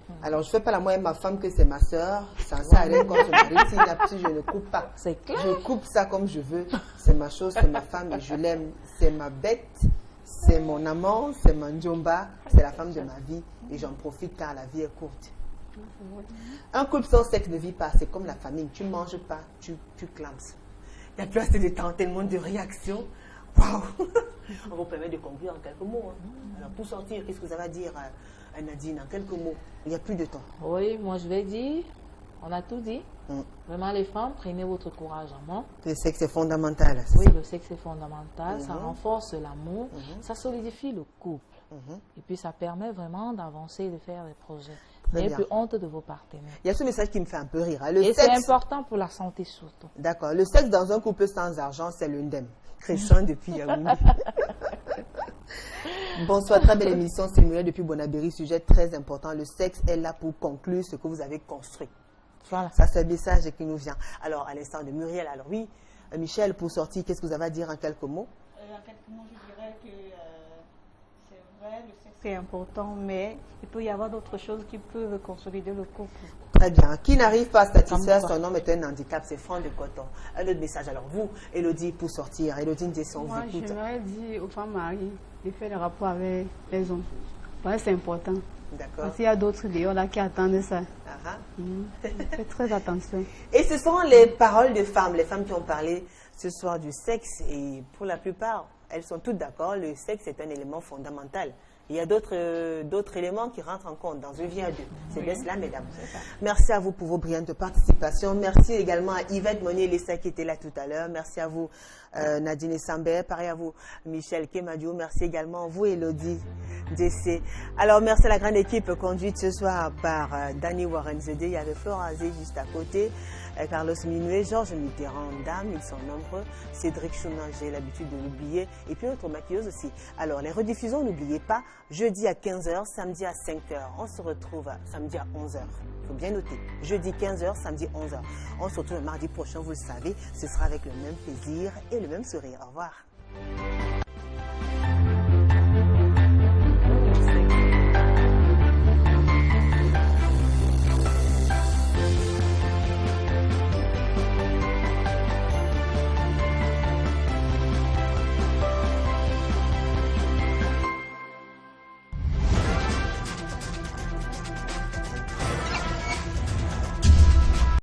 pas. Alors, je ne fais pas la moyenne ma femme que c'est ma soeur. Ça ne sert à rien quand je marie. Si je ne coupe pas. C'est clair. Je coupe ça comme je veux. C'est ma chose, c'est ma femme et je l'aime. C'est ma bête, c'est mon amant, c'est ma njomba, c'est la femme de ma vie. Et j'en profite car la vie est courte. Un couple sans sexe ne vit pas. C'est comme la famine. Tu ne manges pas, tu clames. Il n'y a plus assez de temps, tellement de réactions. Waouh! On vous permet de conclure en quelques mots. Alors, pour sortir, qu'est-ce que vous avez à dire, Nadine, en quelques mots? Il n'y a plus de temps. Oui, moi je vais dire, on a tout dit. Vraiment, les femmes, prenez votre courage en main. Le sexe est fondamental. Oui, le sexe est fondamental. Ça renforce l'amour, ça solidifie le couple. Et puis, ça permet vraiment d'avancer, de faire des projets. N'ayez plus honte de vos partenaires. Il y a ce message qui me fait un peu rire. Et c'est important pour la santé surtout. D'accord. Le sexe dans un couple sans argent, c'est l'undem. Crescent depuis Yaoundé. Bonsoir, très belle émission. C'est Muriel depuis Bonabéry. Sujet très important. Le sexe est là pour conclure ce que vous avez construit. Voilà. Ça, c'est le message qui nous vient. Alors, à l'instant de Muriel, alors oui, Michel, pour sortir, qu'est-ce que vous avez à dire en quelques mots? En quelques mots, je dirais que c'est vrai, le sexe est important, mais il peut y avoir d'autres choses qui peuvent consolider le couple. Très bien. Qui n'arrive pas à satisfaire son homme est un handicap, c'est Franck de Coton. Un autre message. Alors vous, Elodie, pour sortir. Elodie Ndesson, vous écoute. Moi, j'aimerais dire aux femmes mariées de faire des rapports avec les hommes. Ouais, c'est important. D'accord. Parce qu'il y a d'autres dehors là qui attendent ça. Faites très attention. Et ce sont les paroles de femmes, les femmes qui ont parlé ce soir du sexe. Et pour la plupart, elles sont toutes d'accord, le sexe est un élément fondamental. Il y a d'autres éléments qui rentrent en compte dans une vie à deux. C'est bien cela, mesdames. Merci à vous pour vos brillantes participations. Merci également à Yvette Monnier-Lessa qui était là tout à l'heure. Merci à vous, Nadine Sambert. Pareil à vous, Michel Kemadio. Merci également à vous, Elodie DC. Alors, merci à la grande équipe conduite ce soir par Danny Warrenzede. Il y avait Florent Azé juste à côté. Carlos Minoué, Georges Mitterrand, Dame, ils sont nombreux. Cédric Chounan, j'ai l'habitude de l'oublier. Et puis notre maquilleuse aussi. Alors, les rediffusions, n'oubliez pas, jeudi à 15h, samedi à 5h. On se retrouve samedi à 11h. Il faut bien noter. Jeudi 15h, samedi 11h. On se retrouve le mardi prochain, vous le savez. Ce sera avec le même plaisir et le même sourire. Au revoir.